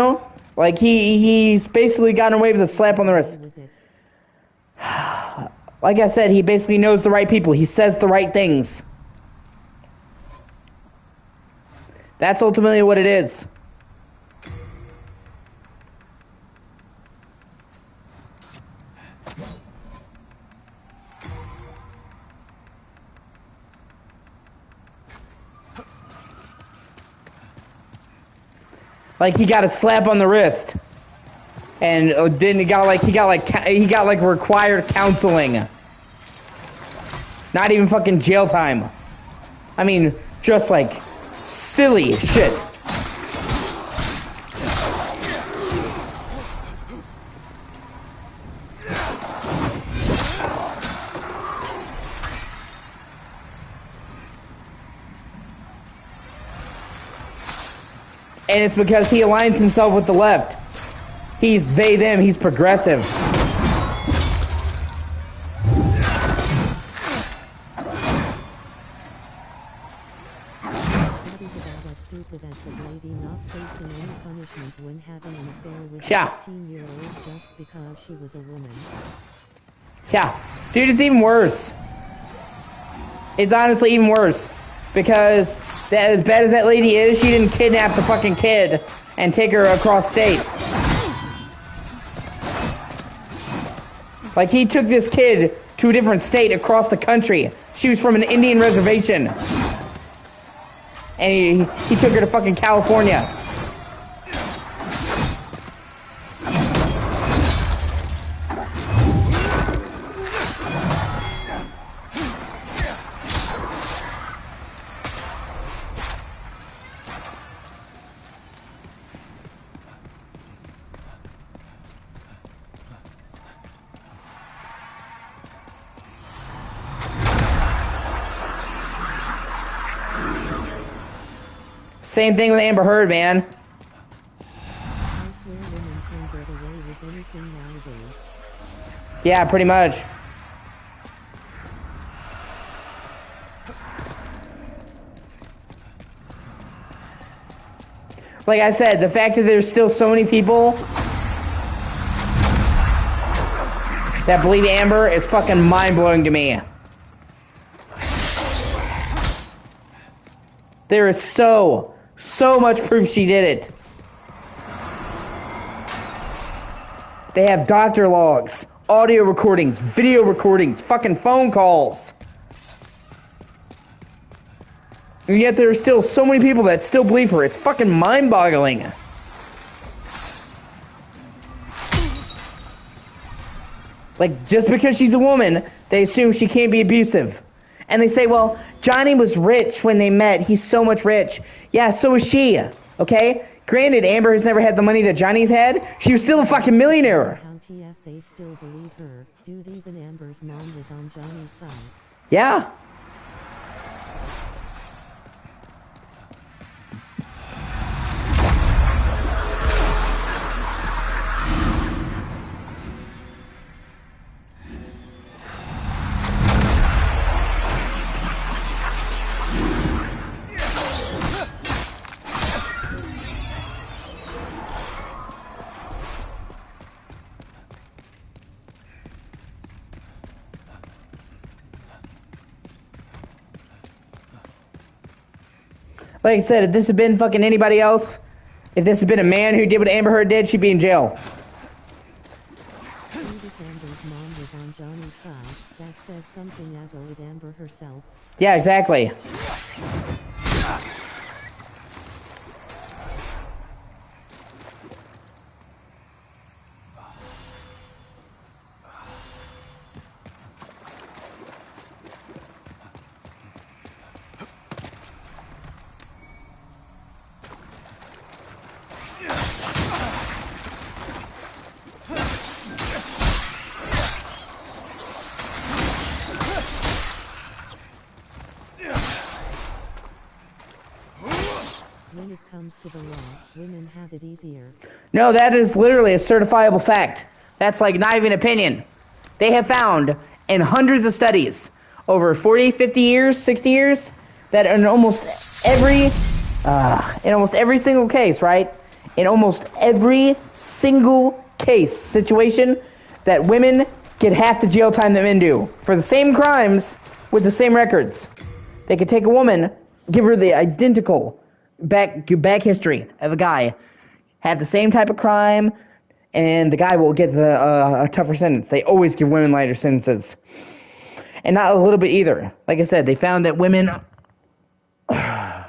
Speaker 1: like he's basically gotten away with a slap on the wrist. Like I said, he basically knows the right people. He says the right things. That's ultimately what it is. Like, he got a slap on the wrist, and then he got like required counseling. Not even fucking jail time. I mean, just like silly shit. And it's because he aligns himself with the left. He's they, them, he's progressive.
Speaker 7: That is about as stupid as the lady not facing any punishment when having an affair with
Speaker 1: Yeah.
Speaker 7: a 15-year-old just because she was a woman.
Speaker 1: Yeah. Dude, it's even worse. It's honestly even worse. Because as bad as that lady is, she didn't kidnap the fucking kid and take her across states. Like, he took this kid to a different state across the country. She was from an Indian reservation. And he took her to fucking California. Same thing with Amber Heard, man.
Speaker 7: I swear women can get away with anything nowadays.
Speaker 1: Yeah, pretty much. Like I said, the fact that there's still so many people that believe Amber is fucking mind-blowing to me. There is so much proof she did it. They have doctor logs, audio recordings, video recordings, fucking phone calls. And yet there are still so many people that still believe her. It's fucking mind-boggling. Like, just because she's a woman, they assume she can't be abusive. And they say, well, Johnny was rich when they met. He's so much rich. Yeah, so is she. Okay? Granted, Amber has never had the money that Johnny's had. She was still a fucking millionaire.
Speaker 7: How TF they still believe her. Dude, even Amber's mom is on Johnny's side.
Speaker 1: Yeah. Like I said, if this had been fucking anybody else, if this had been a man who did what Amber Heard did, she'd be in jail.
Speaker 7: And if Amber's mom was on Johnny's side, that says something about Amber herself.
Speaker 1: Yeah, exactly.
Speaker 7: When it comes to the law, women have it easier.
Speaker 1: No, that is literally a certifiable fact. That's like not even opinion. They have found in hundreds of studies over 40, 50 years, 60 years that in almost every single case, right? In almost every single case situation that women get half the jail time that men do for the same crimes with the same records. They could take a woman, give her the identical back history of a guy, have the same type of crime, and the guy will get a tougher sentence. They always give women lighter sentences. And not a little bit either. Like I said, they found that women... Sorry.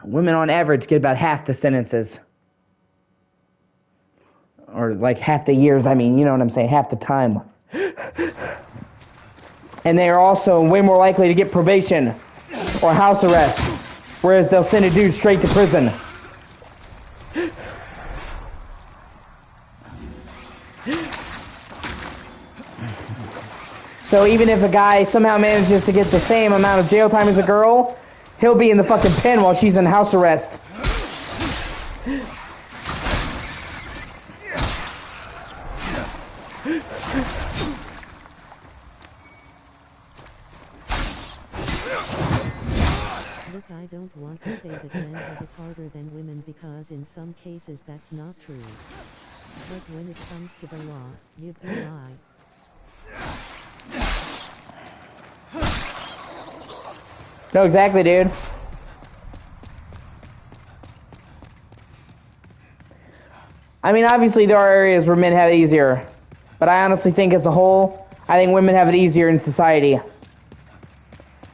Speaker 1: Women on average get about half the sentences. Or like half the years, I mean, you know what I'm saying, half the time. And they are also way more likely to get probation or house arrest, whereas they'll send a dude straight to prison. So even if a guy somehow manages to get the same amount of jail time as a girl, he'll be in the fucking pen while she's in house arrest.
Speaker 7: Look, I don't want to say that men have it harder than women because in some cases that's not true. But when it comes to the law, you'd be lie.
Speaker 1: No, exactly, dude. I mean, obviously there are areas where men have it easier, but I honestly think as a whole, I think women have it easier in society.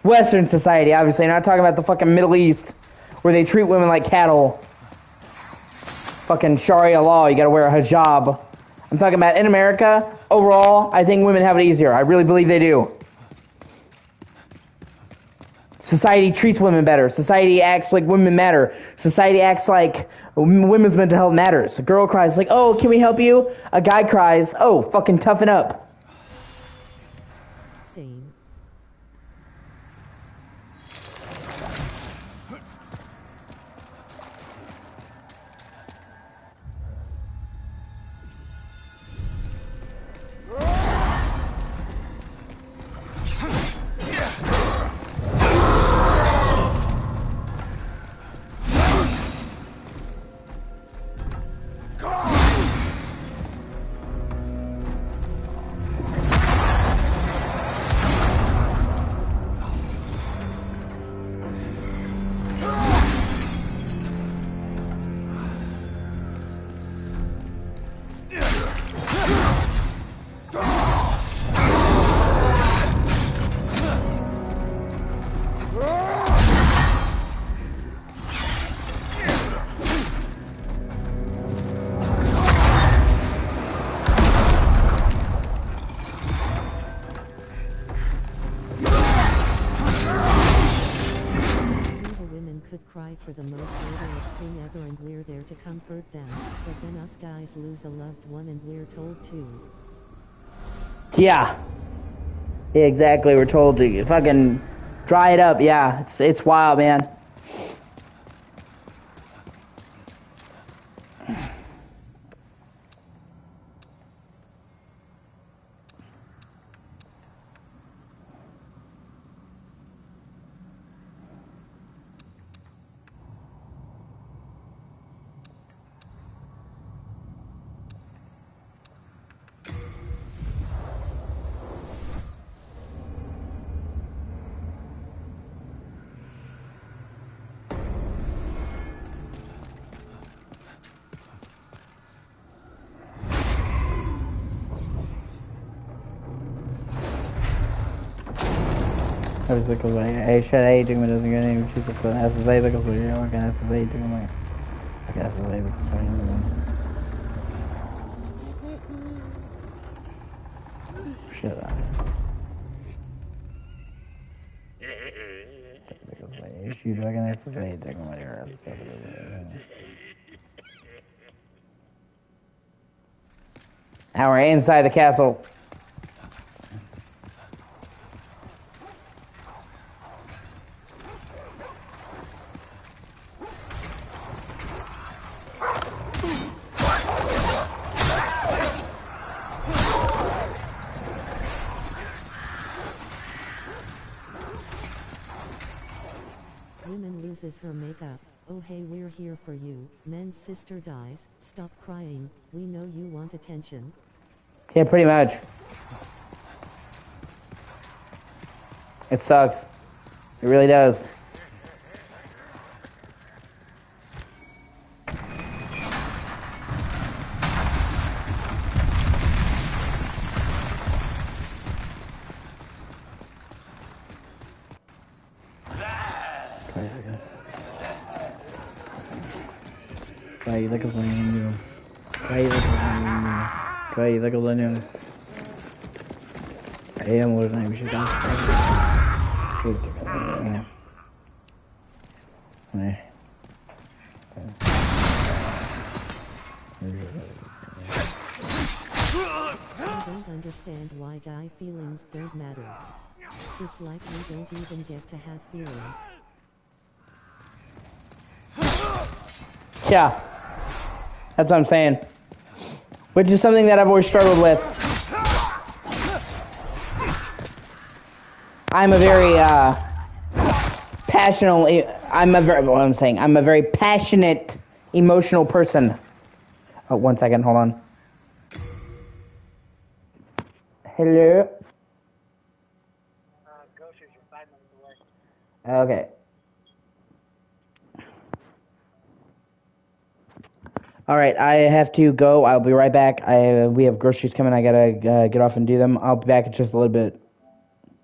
Speaker 1: Western society, obviously. I'm not talking about the fucking Middle East, where they treat women like cattle. Fucking Sharia law, you gotta wear a hijab. I'm talking about in America, overall, I think women have it easier. I really believe they do. Society treats women better. Society acts like women matter. Society acts like women's mental health matters. A girl cries like, oh, can we help you? A guy cries, oh, fucking toughen up.
Speaker 7: Same. cry for the most murderous thing ever and we're there to comfort them. But then us guys lose a loved one and we're told to.
Speaker 1: Yeah. Yeah, exactly. We're told to fucking dry it up. Yeah, it's wild, man. Habis itu kalau saya itu macam ni mesti tu saya itu kalau saya makan saya itu macam makan saya itu shit lah. Issue makan saya itu macam Now we're inside the castle.
Speaker 7: Woman loses her makeup. Oh hey, we're here for you. Men's sister dies. Stop crying. We know you want attention.
Speaker 1: Yeah, pretty much. It sucks. It really does. Caída que eu tenho. Caída que eu tenho. Caída que eu tenho. Aí, amor, não é bicho da. Puta que pariu.
Speaker 7: I don't understand why guy feelings don't matter. It's like we don't even get to have feelings.
Speaker 1: Yeah. That's what I'm saying. Which is something that I've always struggled with. I'm a very I'm a very passionate, emotional person. Oh, 1 second, hold on. Hello?
Speaker 8: Groceries are 5 minutes away.
Speaker 1: Okay. All right, I have to go. I'll be right back. We have groceries coming. I gotta get off and do them. I'll be back in just a little bit.